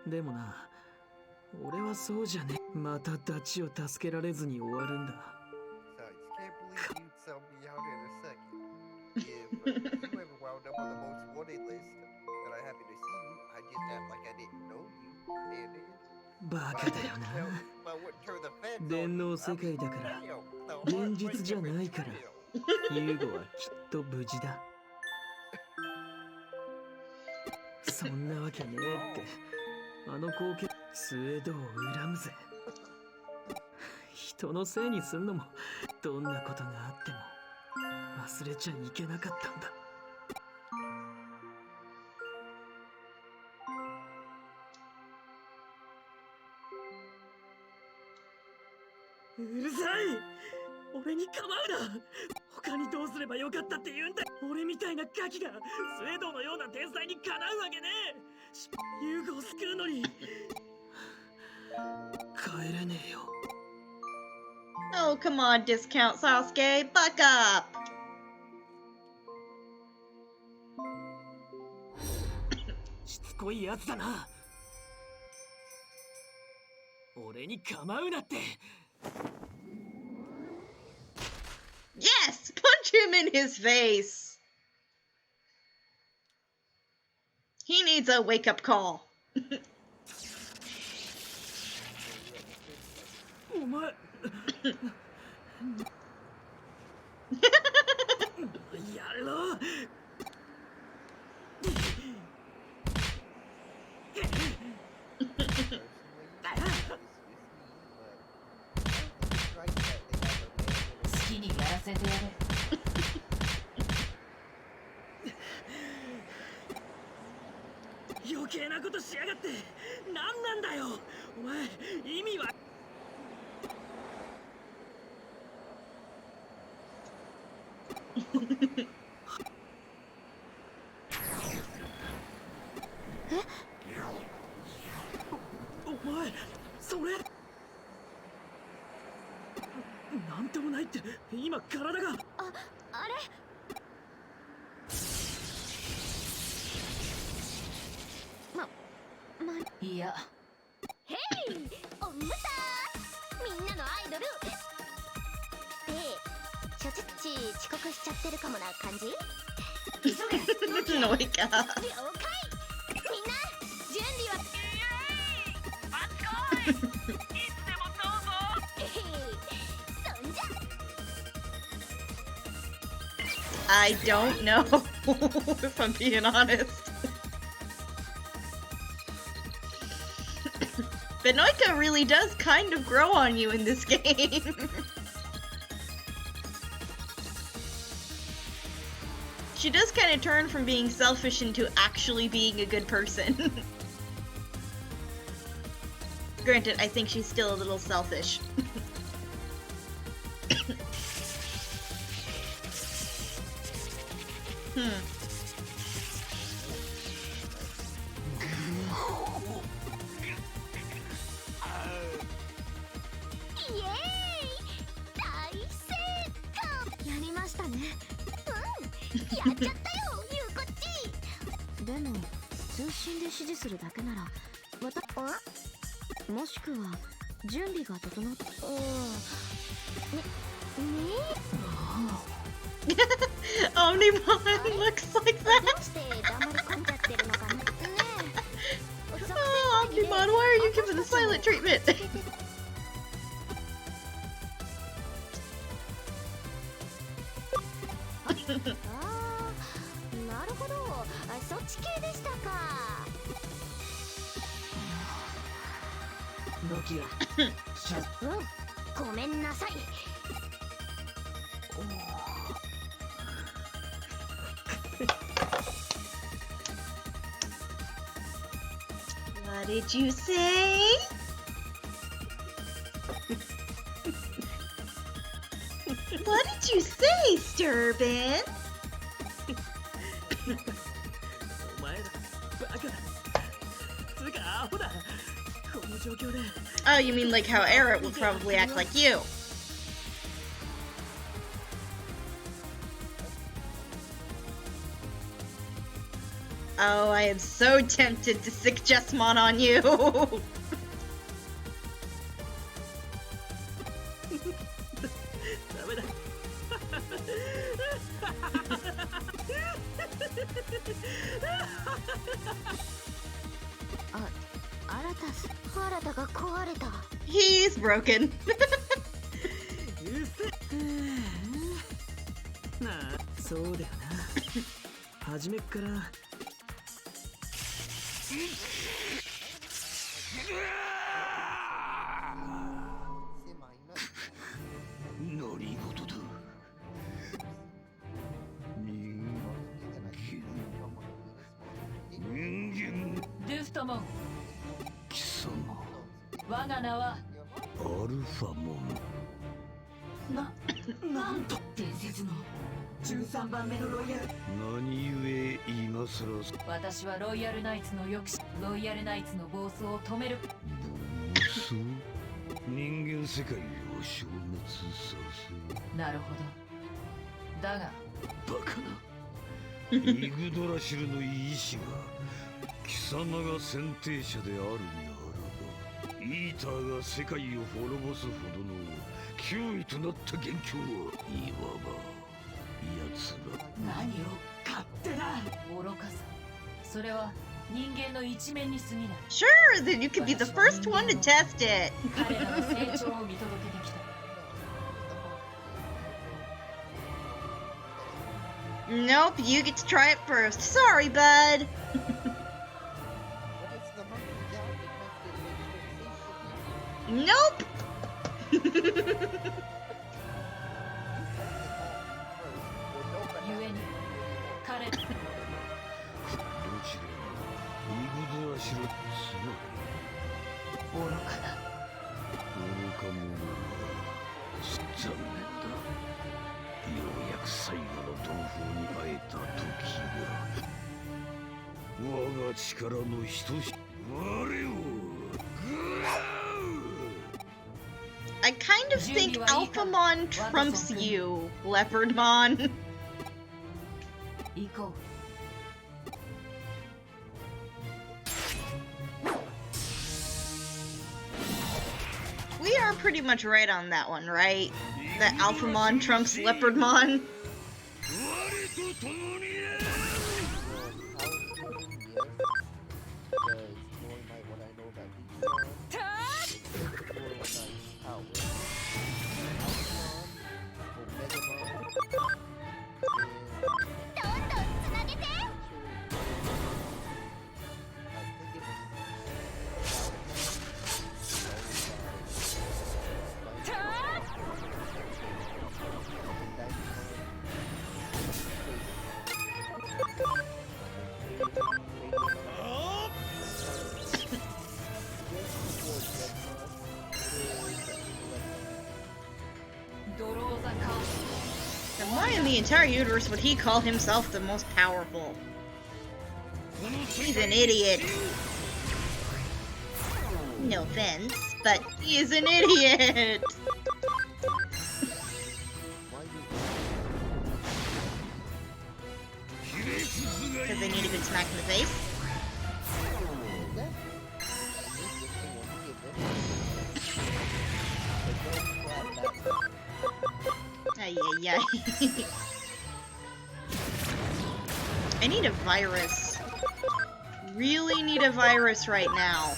Speaker 3: でもな、俺はそうじゃね。またダチを助けられずに終わるんだ。バカだよな。電脳世界だから現実じゃないからユーゴはきっと無事だ。そんなわけねえって。あの光景スエドを恨むぜ。人のせいにすんのもどんなことがあっても忘れちゃいけなかったんだ。うるさい、俺に構うな。他にどうすればよかったって言うんだ。俺みたいなガキがスウェードのような天才にかなうわけねえ。ユーゴを救うのに帰れねえよ。
Speaker 1: Oh, come on, Discount Sasuke, buck up!
Speaker 3: しつこいやつだな。俺に構うなって。
Speaker 1: Yes! Punch him in his face! He needs a wake-up call.
Speaker 3: お前やろう。
Speaker 4: 好きにやらせてやれ。
Speaker 3: 余計なことしやがって。何なんだよお前。意味はお前それなんともないって。今体が
Speaker 6: あれ
Speaker 4: いや、
Speaker 6: ヘイおむさーみんなのアイドルでちょちっち遅刻しちゃってるかもな感じ。
Speaker 4: 急げ。
Speaker 1: No, wake up.
Speaker 6: 了解。みんな準備はそんじゃ
Speaker 1: I don't know, if I'm being honest. Benoika really does kind of grow on you in this game. She does kind of turn from being selfish into actually being a good person. Granted, I think she's still a little selfish. Omnimon looks like that. Oh, Omnimon, why are you giving the silent treatment? What did you say? What did you say, Sturban?
Speaker 3: お前らバカだ。つうかアホだ。この状況で。
Speaker 1: Oh, you mean like how Eric would probably act like you? Oh, I am so tempted to sick Jessmon on you.
Speaker 3: ダメだ。
Speaker 6: 新たが壊れた。
Speaker 1: He's broken.
Speaker 3: うせ。なあ、そうだよな。初めっから。
Speaker 5: 狭いな。
Speaker 7: 何事
Speaker 4: モン。
Speaker 7: 貴様
Speaker 4: 我が名は
Speaker 7: アルファモン。
Speaker 4: なんと伝説の13番目のロイヤル。
Speaker 7: 何故今さら
Speaker 4: 私はロイヤルナイツの抑止、ロイヤルナイツの暴走を止める。
Speaker 7: 暴走？人間世界を消滅させ。
Speaker 4: なるほど。だが
Speaker 7: バカな。イグドラシルの意志が貴様が選定者であるならば、イーターが世界を滅ぼすほどの脅威となった元凶はいわば奴ら。
Speaker 3: 何を勝手だ。
Speaker 4: 愚かさ。それは人間の一面に過ぎない。
Speaker 1: Sure, then you could be the first one to test it.
Speaker 4: 彼らの成長を見届けてきた。
Speaker 1: Nope, you get to try it first. Sorry, bud.
Speaker 5: What is the monkey down?
Speaker 1: Nope.
Speaker 4: 故に彼
Speaker 7: どちらもイグドラシルつま
Speaker 4: 愚かだ。
Speaker 7: り愚か者は残念だ。ようやく最後の同胞に会えた時が、我が力の等し我をグラウ。
Speaker 1: I kind of think Alphamon trumps you, Leopardmon.
Speaker 4: 行こう。
Speaker 1: We are pretty much right on that one, right? That Alphamon trumps Leopardmon.
Speaker 7: 我と共に
Speaker 5: Because knowing what I know about Digimon, power. Omegamon,
Speaker 6: どんどんつなげて。
Speaker 1: And why in the entire universe would he call himself the most powerful? He's an idiot. No offense, but he's an idiot. Because they need a good smack in the face. Ay, ay, ay. I need a virus. Really need a virus right now.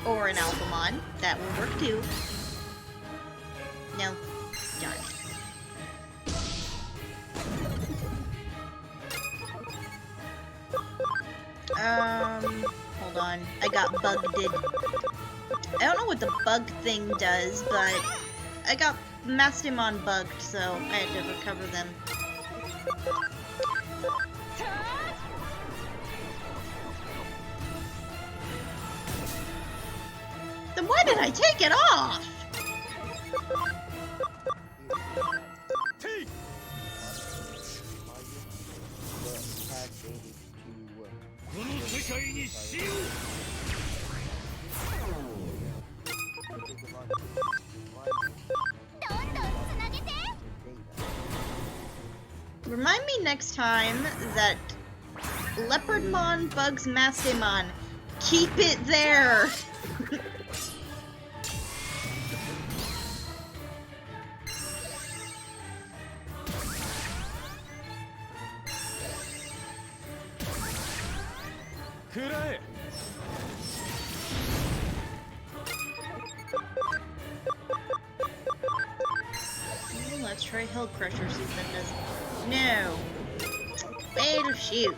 Speaker 1: Or an Alphamon. That will work too. No. Darn it. Hold on. I got bugged. I don't know what the bug thing does, but I got Mastimon bugged, so I had to recover them. Then why did I take it off? Remind me next time that Leopardmon bugs Mastimon. Keep it there! Let's try Hill Crusher, see if that does. No! Way to shoot!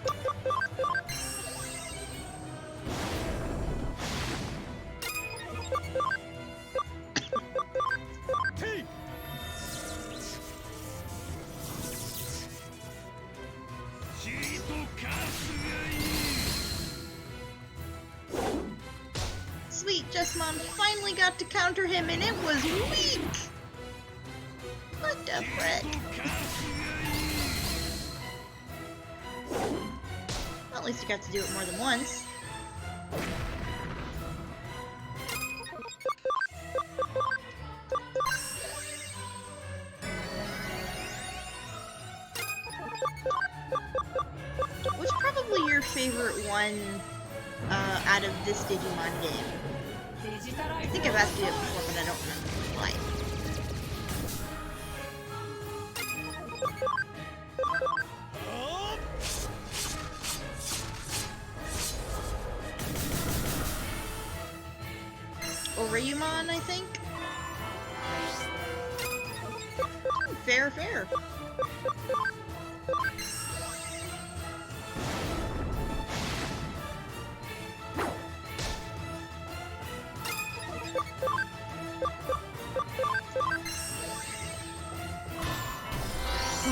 Speaker 1: Jessmon finally got to counter him, and it was weak! What the frick? Well, at least you got to do it more than once. What's probably your favorite one out of this Digimon game? I think I've asked you it before, but I don't remember why. Ryumon, I think? Fair, fair.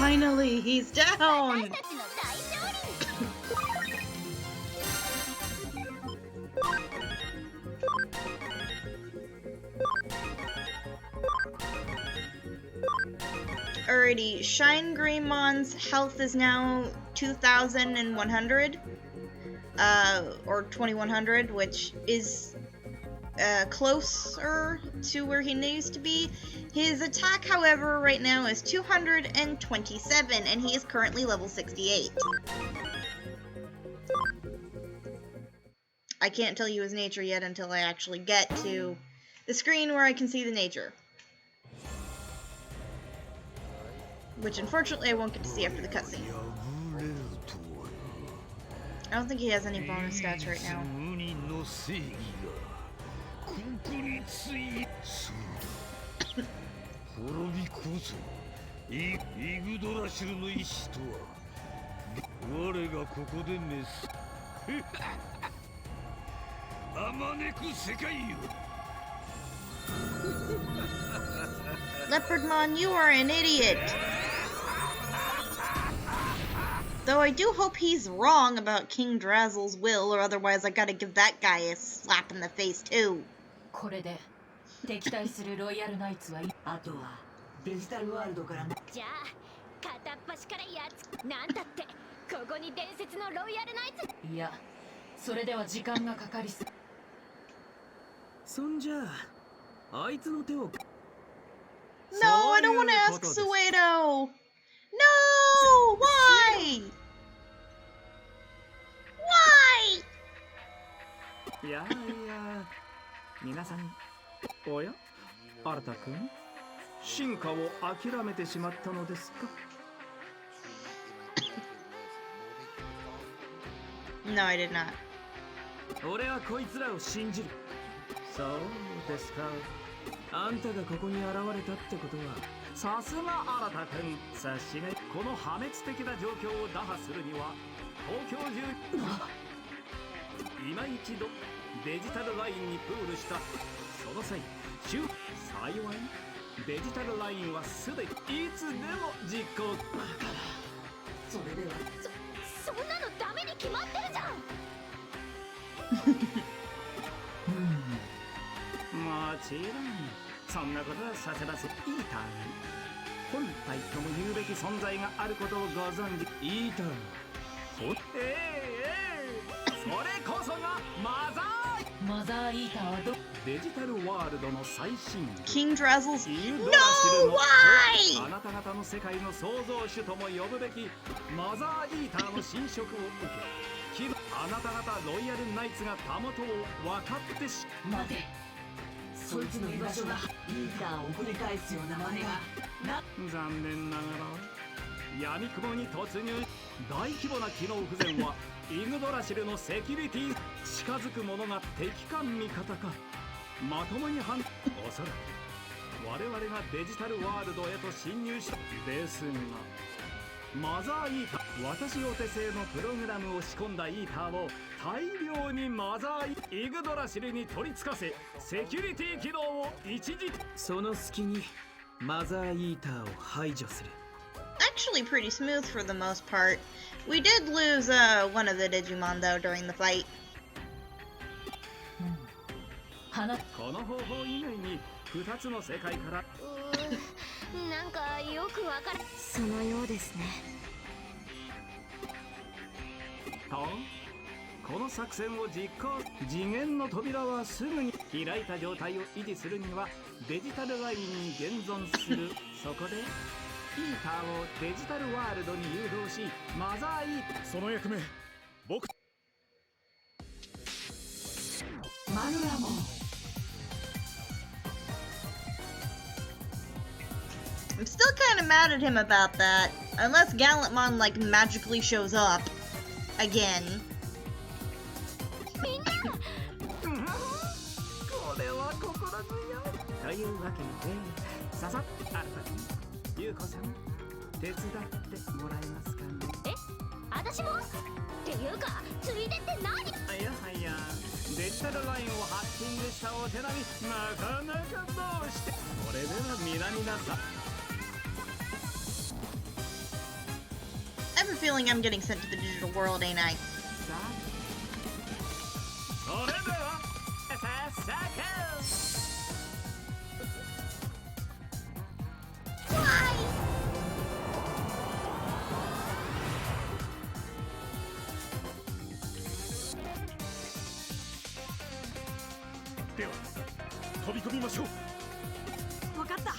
Speaker 1: Finally, he's down! Alrighty, Shine Greymon's health is now 2,100, or 2,100, which is closer to where he needs to be. His attack, however, right now is 227, and he is currently level 68. I can't tell you his nature yet until I actually get to the screen where I can see the nature. Which, unfortunately, I won't get to see after the cutscene. I don't think he has any bonus stats right now. Leopardmon, you are an idiot! Though I do hope he's wrong about King Drazzle's will, or otherwise I gotta give that guy a slap in the face too.
Speaker 4: これで敵対するロイヤルナイツはあとはデジタルワールドから
Speaker 6: じゃあ片っ端からやっつなんだってここに伝説のロイヤルナイツ
Speaker 4: いやそれでは時間がかかりす
Speaker 3: そんじゃああいつの手を
Speaker 1: No, I don't want to ask Suedo! No! Why? Why?
Speaker 3: いやいや皆さんおや新田君進化を諦めてしまったのですか
Speaker 1: No, I did not.
Speaker 3: 俺はこいつらを信じるそうですかあんたがここに現れたってことはさすが新田君察しがこの破滅的な状況を打破するには東京中今一度デジタルラインにプールしたその際幸いデジタルラインはすでにいつでも実行
Speaker 4: それでは
Speaker 6: そんなのダメに決まってるじゃん
Speaker 3: もちろんそんなことはさせませんイーターに本体とも言うべき存在があることをご存知イーターそれこそがマザ
Speaker 4: ーイーターはど
Speaker 3: デジタルワールドの最新
Speaker 1: King Drazzle's.
Speaker 3: イン
Speaker 1: No!
Speaker 3: ドラシルの
Speaker 1: Why?
Speaker 3: あなた方の世界の創造主とも呼ぶべきマザーイーターの侵食を受けあなた方ロイヤルナイツがたもとを分かってし
Speaker 4: 待てそいつの居場所がイーターを送り返すような真似が
Speaker 3: 残念ながら闇雲に突入大規模な機能不全はイグドラシルのセキュリティ近づく者が敵か味方かまともにおそらく我々がデジタルワールドへと侵入したですがマザーイーター私お手製のプログラムを仕込んだイーターを大量にマザーイグドラシルに取り付かせセキュリティ機能を一時その隙にマザーイーターを排除する
Speaker 1: Actually pretty smooth for the most part. We did lose one of the Digimon though during the fight.
Speaker 4: 花
Speaker 3: この方法以外に2つの世界から
Speaker 6: なんかよくわからそのようですね。
Speaker 3: とこの作戦を実行。次元の扉はすぐに開いた状態を維持するにはデジタルラインに現存する。そこでイーターをデジタルワールドに誘導し、マザーイー
Speaker 8: その役目僕
Speaker 4: マヌラモン
Speaker 1: I'm still kind of mad at him about that. Unless Gallantmon, like, magically shows up. Again.
Speaker 6: みんな
Speaker 3: これは心強い。というわけでささっあなたにゆうこさん手伝ってもらえますかね。
Speaker 6: 私もっていうかついでって何？
Speaker 3: いやはやデジタルラインをハッキングしたお手並み、なかなかどうして。これでは南なさ。
Speaker 1: I have a feeling I'm getting sent to the digital world, ain't I?
Speaker 3: さあそれでは早速
Speaker 8: では飛び込みましょう。
Speaker 9: わかった。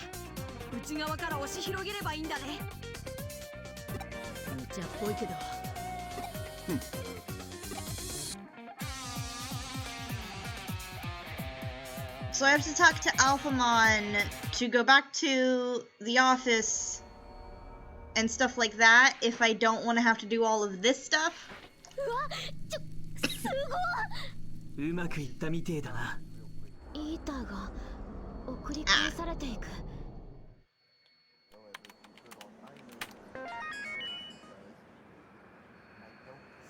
Speaker 9: 内側から押し広げればいいんだね。無茶っぽいけど。
Speaker 1: So I have to talk to Alphamon to go back to the office and stuff like that if I don't want to have to do all of this stuff.
Speaker 6: うわすご
Speaker 3: うまくいったみてえだな。
Speaker 6: い。イーターが送り返されていく。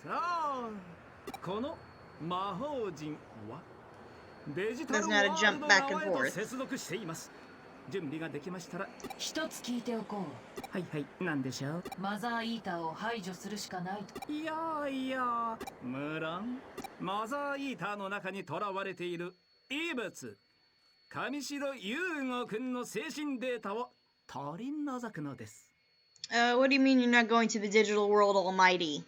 Speaker 3: さあこの魔法陣はデジタル
Speaker 1: Doesn't
Speaker 3: ワ
Speaker 1: know how to
Speaker 3: ー
Speaker 1: jump
Speaker 3: ルド
Speaker 1: back and
Speaker 3: 側へと
Speaker 1: forth.
Speaker 3: 接続しています。準備ができましたら。
Speaker 4: 一つ聞いておこ
Speaker 3: はいはい、なんでしょう。
Speaker 4: う。マザーイーターを排除するしかないと。
Speaker 3: いやいや、無論マザーイーターの中に囚われている異物上白優吾くんの精神データを取り除くのです。
Speaker 1: What do you mean you're not going to the digital world almighty?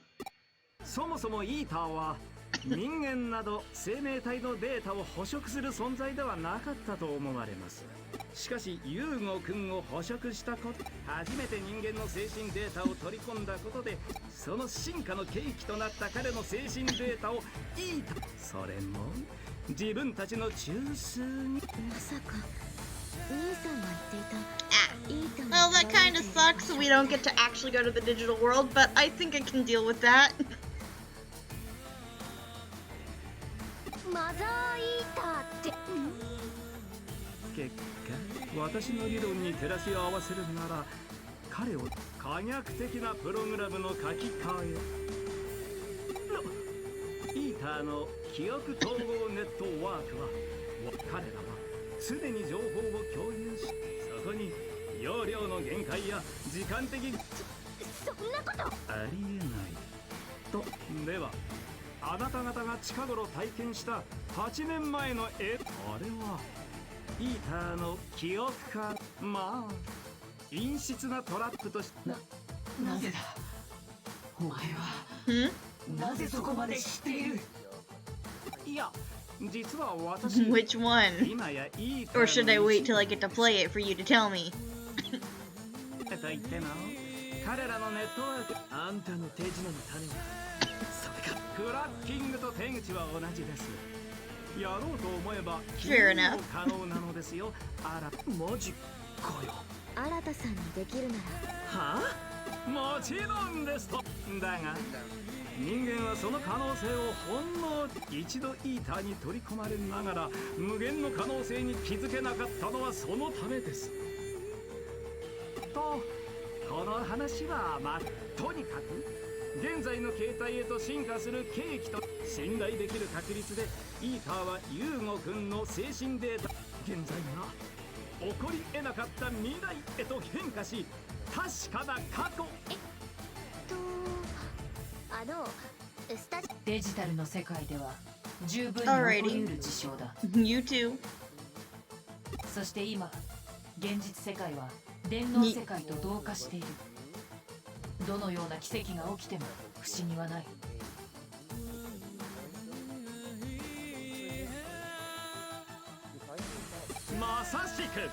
Speaker 3: そもそもイーターは人間など生命体のデータを捕食する存在ではなかったと思われます。しかし優吾くんを捕食したこと、初めて人間の精神データを取り込んだことで、その進化の契機となった彼の精神データをイーター、それも自分たちの中枢に。
Speaker 6: まさか兄さんが言っていた
Speaker 1: Well, that kind of sucks. We don't get to actually go to the digital world, but I think I can deal with that.
Speaker 6: マザーイーターって
Speaker 3: 結果、私の理論に照らし合わせるなら、彼を可逆的なプログラムの書き換え。イーターの記憶統合ネットワークは、彼らは常に情報を共有し、そこに容量の限界や時間的
Speaker 6: そんなこと
Speaker 3: ありえないと。ではあなた方が近頃体験した8年前のあれはイーターの記憶か、まあ陰湿なトラップとして。
Speaker 4: なぜだお前は
Speaker 1: Hmm?
Speaker 4: なぜそこまで知っている。
Speaker 3: いや実は私
Speaker 1: Which one?
Speaker 3: 今やイーター
Speaker 1: Or should I wait till I get to play it for you to tell me?
Speaker 3: と言っても彼らのネットワーク、あんたの手品の種はそれか。クラッキングと手口は同じです。やろうと思えば
Speaker 1: Fair enough.
Speaker 3: 可能なのですよ。あらマジかよ。
Speaker 6: 新さんにできるなら
Speaker 3: はあ、もちろんですと。だが人間はその可能性をほんの一度イーターに取り込まれながら無限の可能性に気づけなかったのはそのためです。とこの話はとにかく現在の形態へと進化する契機と信頼できる確率でイーターは優吾くんの精神データ現在が起こり得なかった未来へと変化し、確かな過去。
Speaker 6: スタジ
Speaker 4: デジタルの世界では十分に起こりうる事象だ。
Speaker 1: You too.
Speaker 4: そして今現実世界は電脳世界と同化している。どのような奇跡が起きても不思議はない。
Speaker 3: まさしく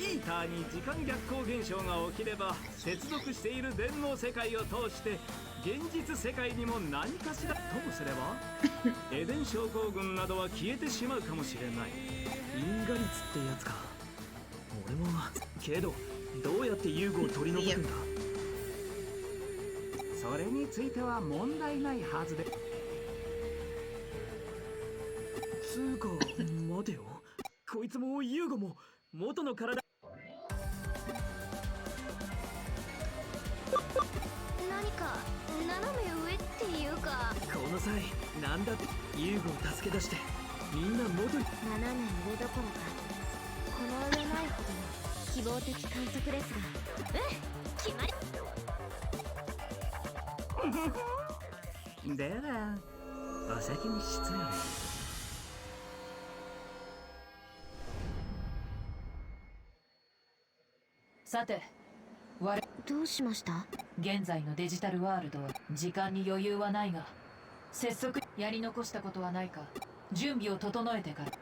Speaker 3: イーターに時間逆行現象が起きれば接続している電脳世界を通して現実世界にも何かしらともすればエデン症候群などは消えてしまうかもしれない。因果率ってやつか。俺もけどどうやって遊具を取り除くんだ。それについては問題ないはずで。つうか待てよ、こいつも遊具も元の体。
Speaker 6: 何か斜め上っていうか、
Speaker 3: この際なんだって遊具を助け出してみんな元に。
Speaker 6: 斜め上どころかこの上ないほどの希望的観測ですが、決まり。
Speaker 3: ではお先に失礼。
Speaker 4: さて我
Speaker 6: どうしました？
Speaker 4: 現在のデジタルワールドは時間に余裕はないが、拙速やり残したことはないか。準備を整えてから。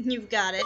Speaker 1: You've got it.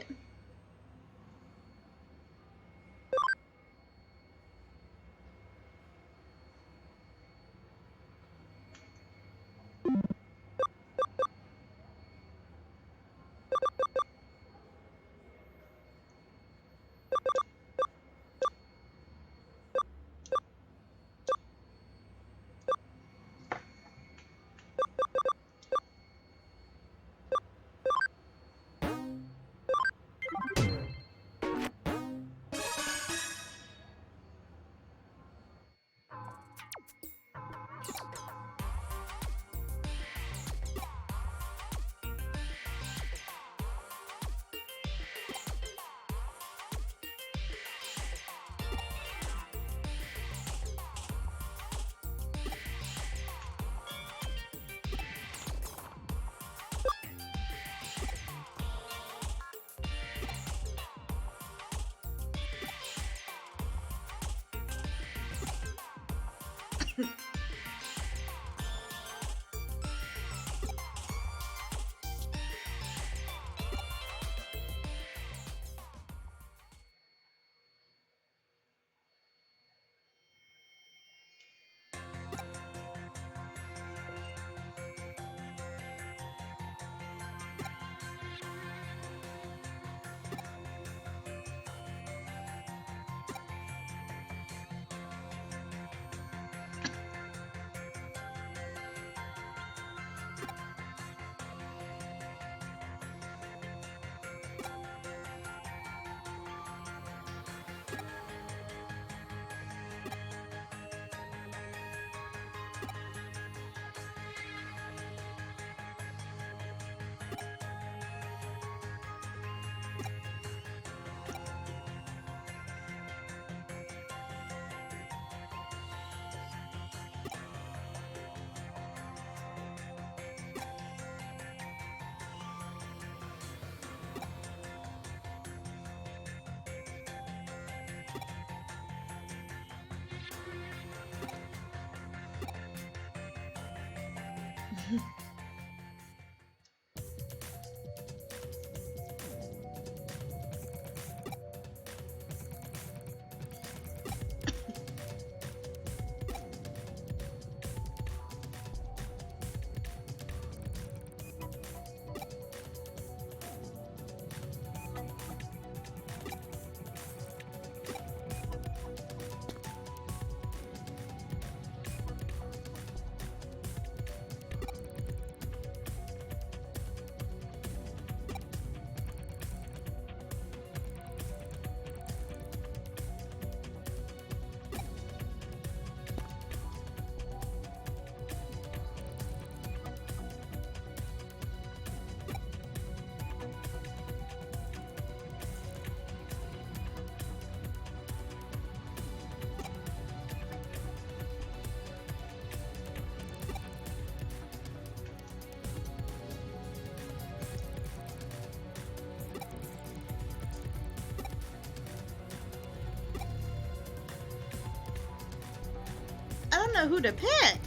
Speaker 1: know who to pick.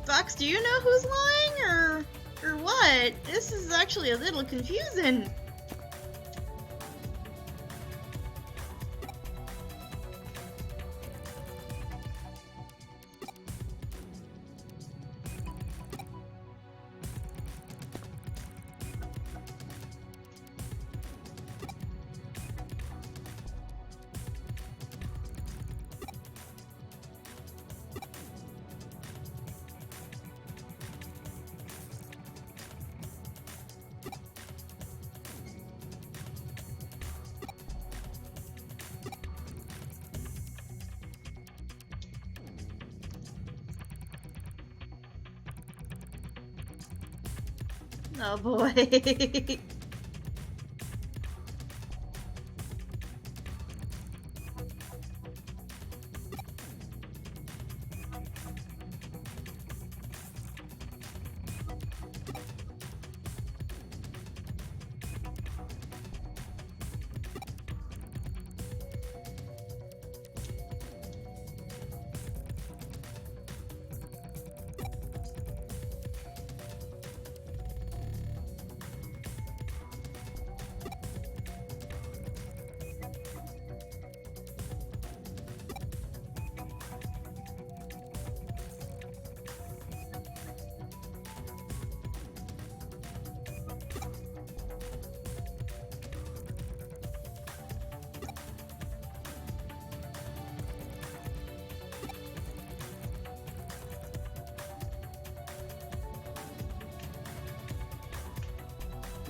Speaker 1: Fox, do you know who's lying, or what? This is actually a little confusing. Oh boy.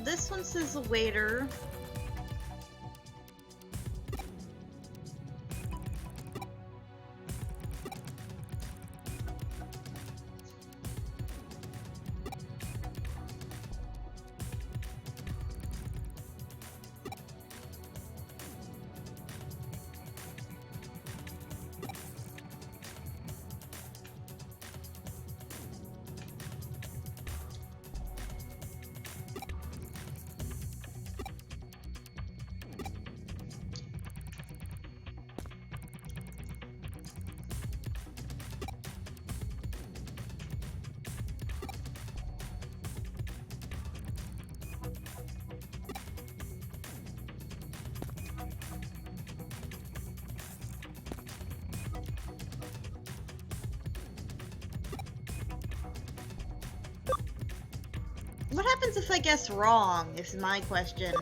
Speaker 1: This one says a waiter. What happens if I guess wrong, is my question.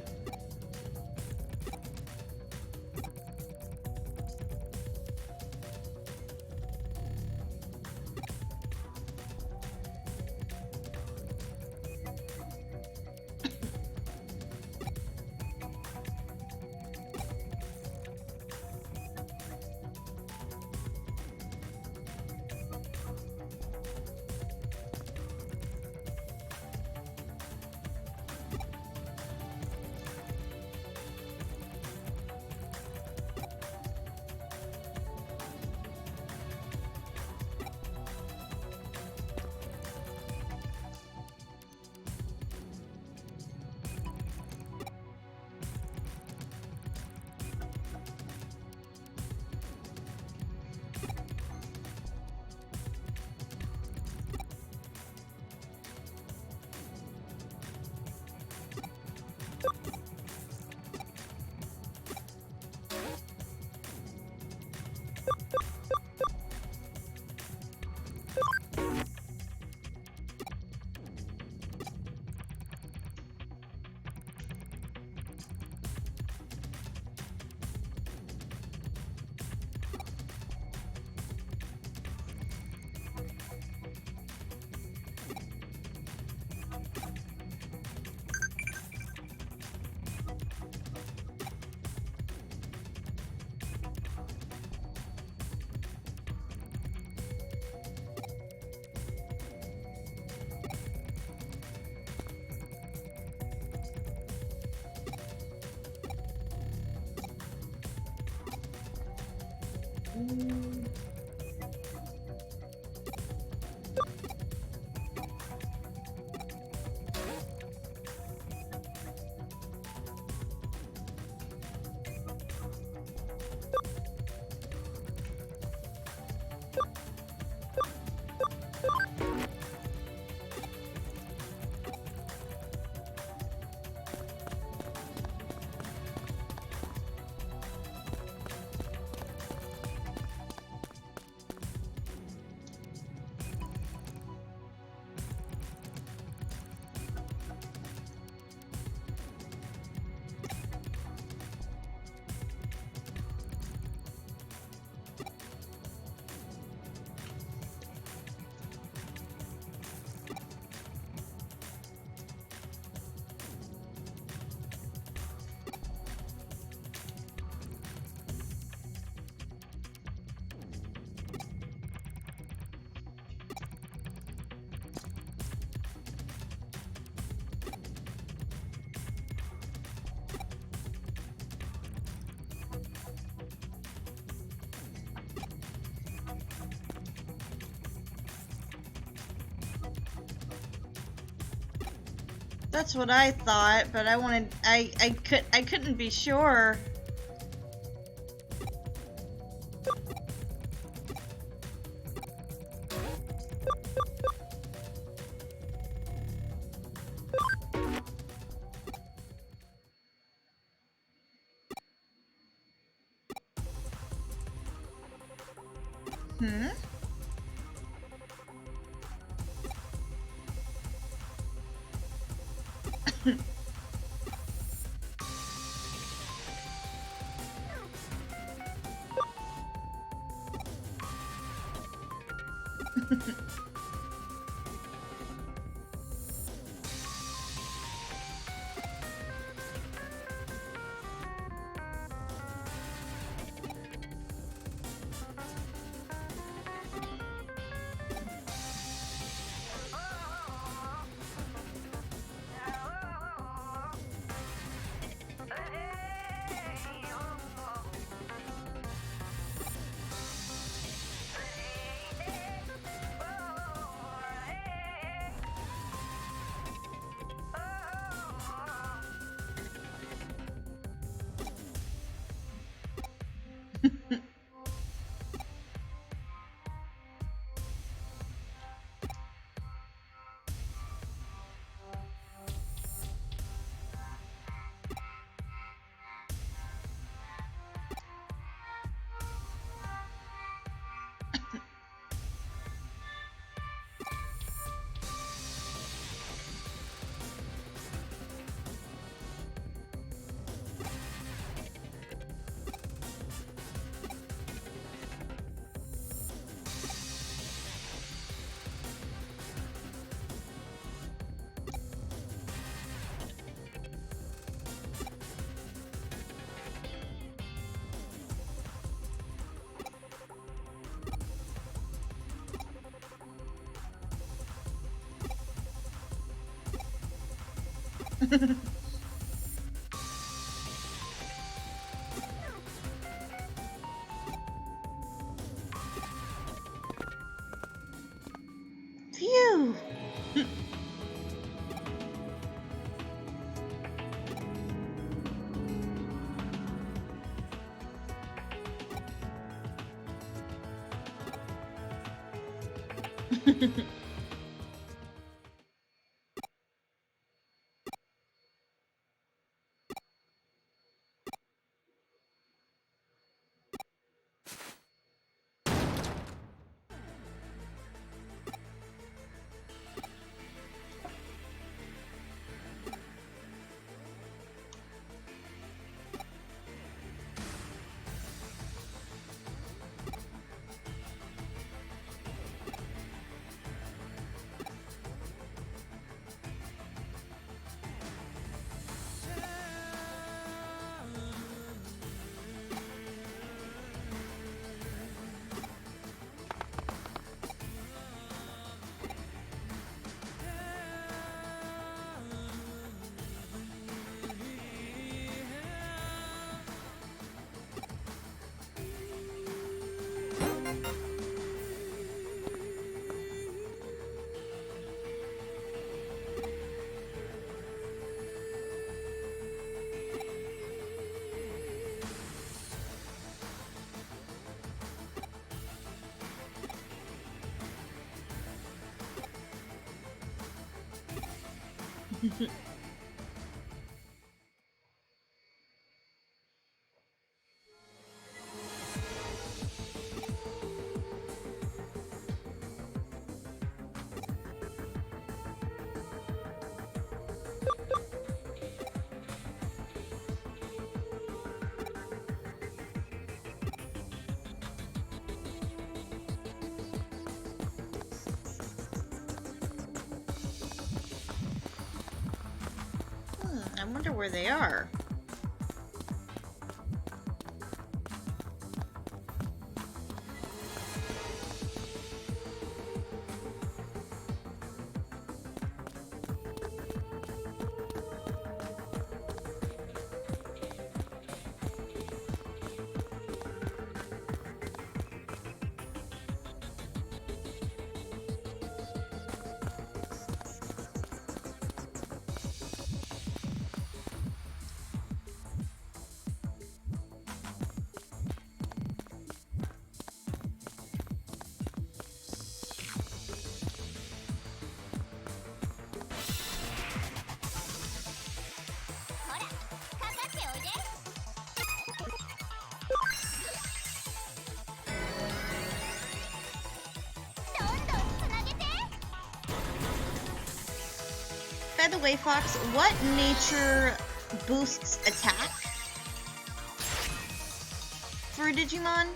Speaker 1: That's what I thought, but I couldn't be sure. Hmm? Phew. I wonder where they are. By the way, Fox, what nature boosts attack for Digimon?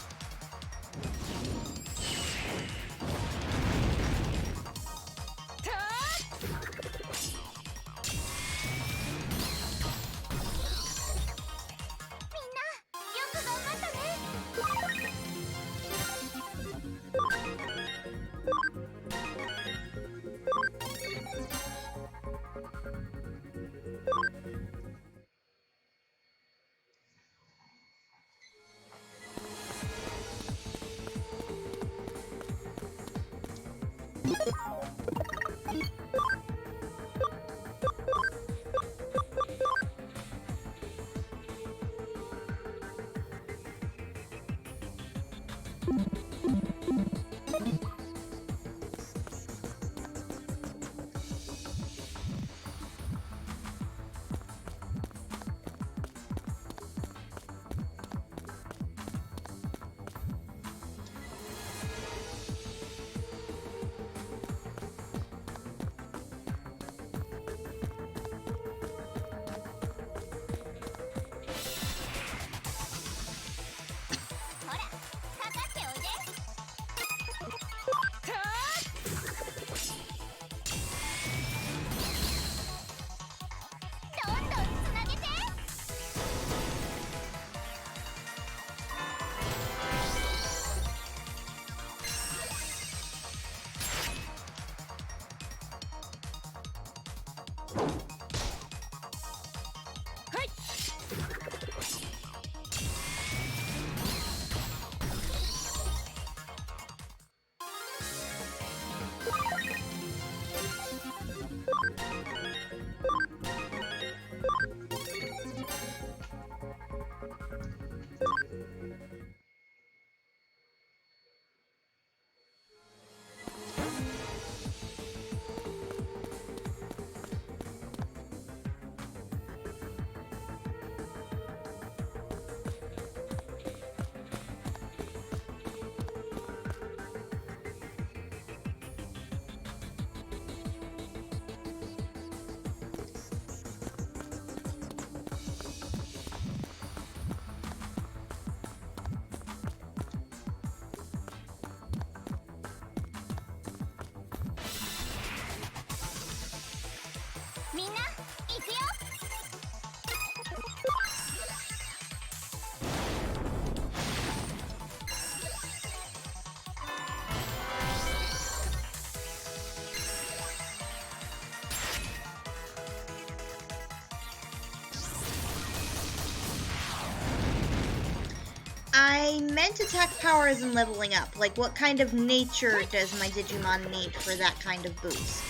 Speaker 1: I meant attack power isn't leveling up. Like, what kind of nature does my Digimon need for that kind of boost?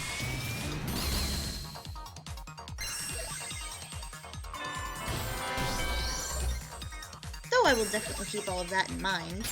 Speaker 1: Though I will definitely keep all of that in mind.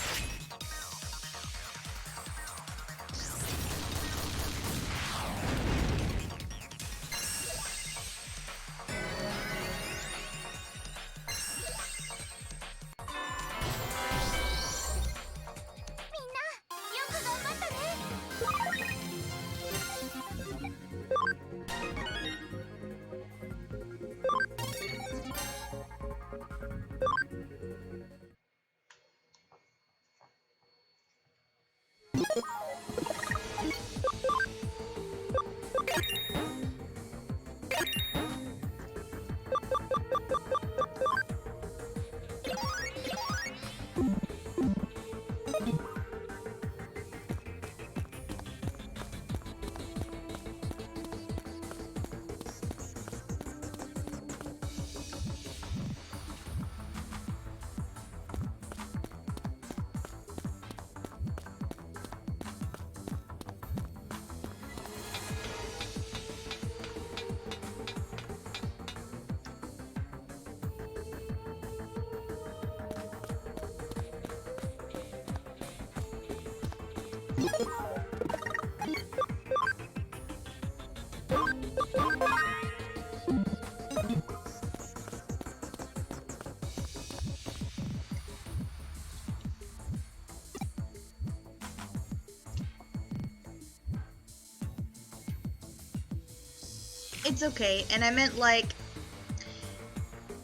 Speaker 1: It's okay. And I meant, like,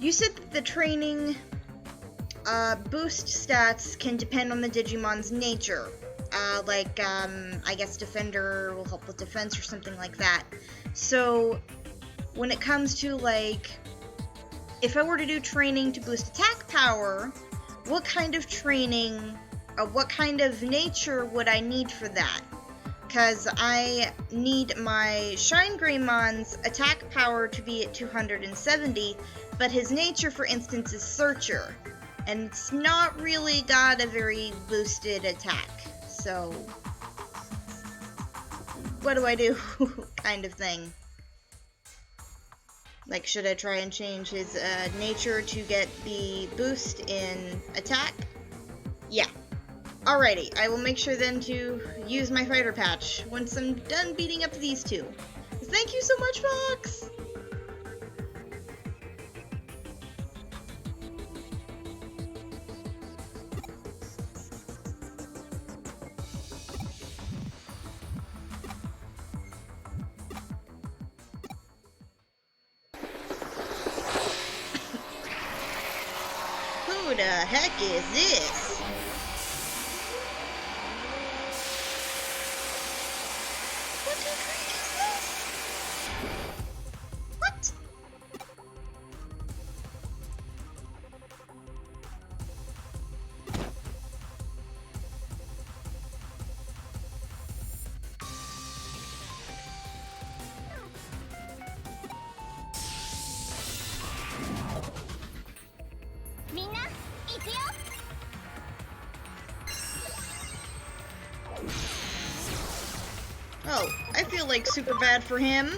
Speaker 1: you said that the training boost stats can depend on the Digimon's nature. I guess Defender will help with defense or something like that. So, when it comes to, like, if I were to do training to boost attack power, what kind of training, what kind of nature would I need for that? Because I need my Shine Greymon's attack power to be at 270, but his nature, for instance, is Searcher. And it's not really got a very boosted attack. So, what do I do? Kind of thing. Like, should I try and change his nature to get the boost in attack? Yeah. Alrighty, I will make sure then to use my fighter patch once I'm done beating up these two. Thank you so much, Fox! Who the heck is this? What the freak is this? What?
Speaker 6: Minna, iku yo!
Speaker 1: Oh, I feel like super bad for him.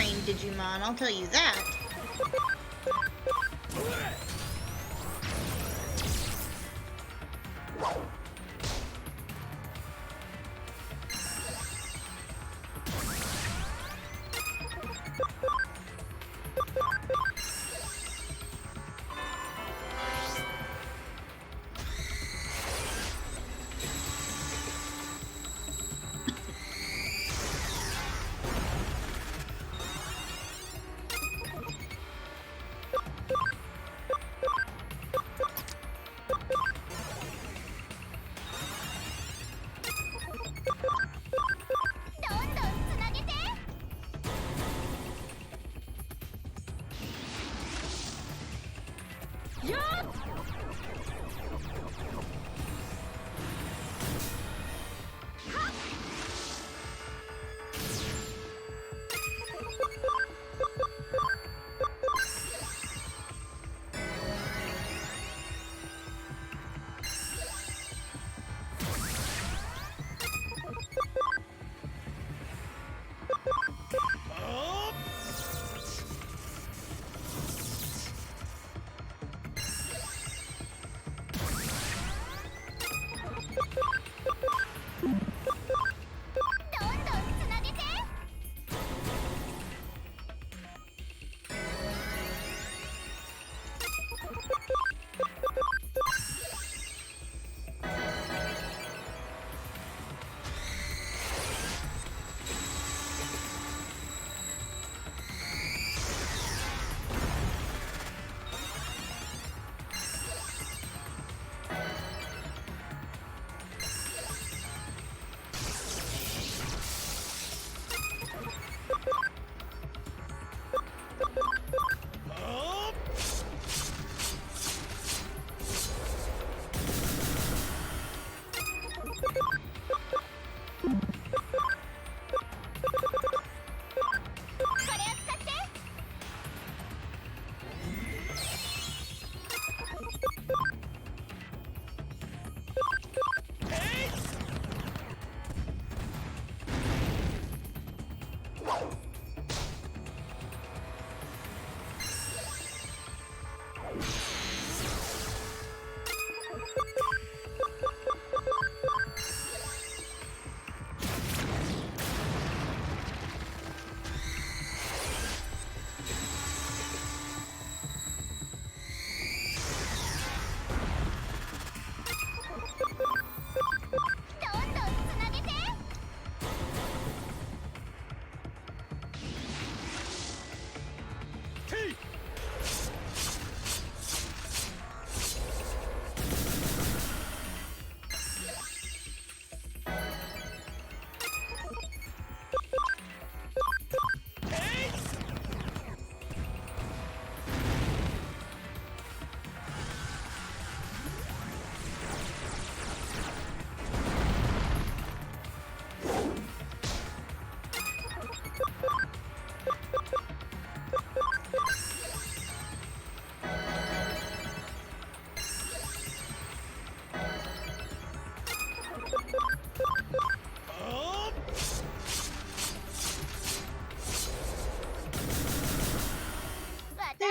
Speaker 1: trained Digimon, I'll tell you that.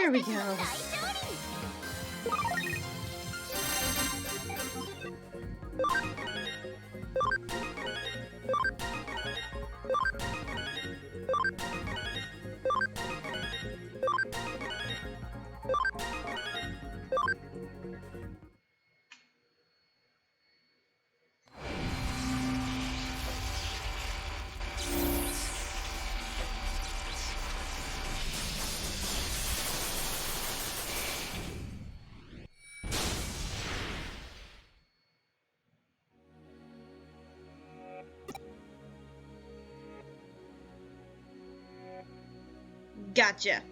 Speaker 1: There we go. Gotcha.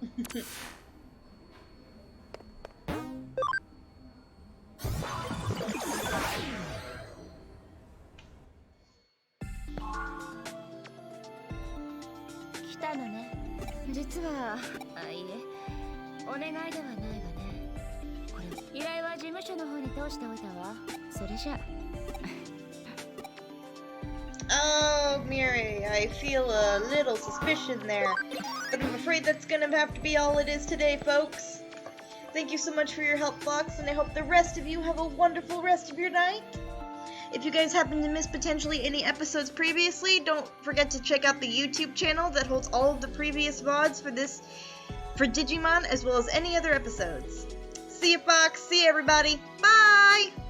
Speaker 6: 来たのね。実は、いえ、お願いではないわね。これ、依頼は事務所の方に通しておいたわ。それじゃ。
Speaker 1: Oh, Miri, I feel a little suspicion there, but I'm afraid that's gonna have to be all it is today, folks. Thank you so much for your help, Fox, and I hope the rest of you have a wonderful rest of your night. If you guys happen to miss potentially any episodes previously, don't forget to check out the YouTube channel that holds all of the previous VODs for Digimon, as well as any other episodes. See ya, Fox. See ya, everybody. Bye!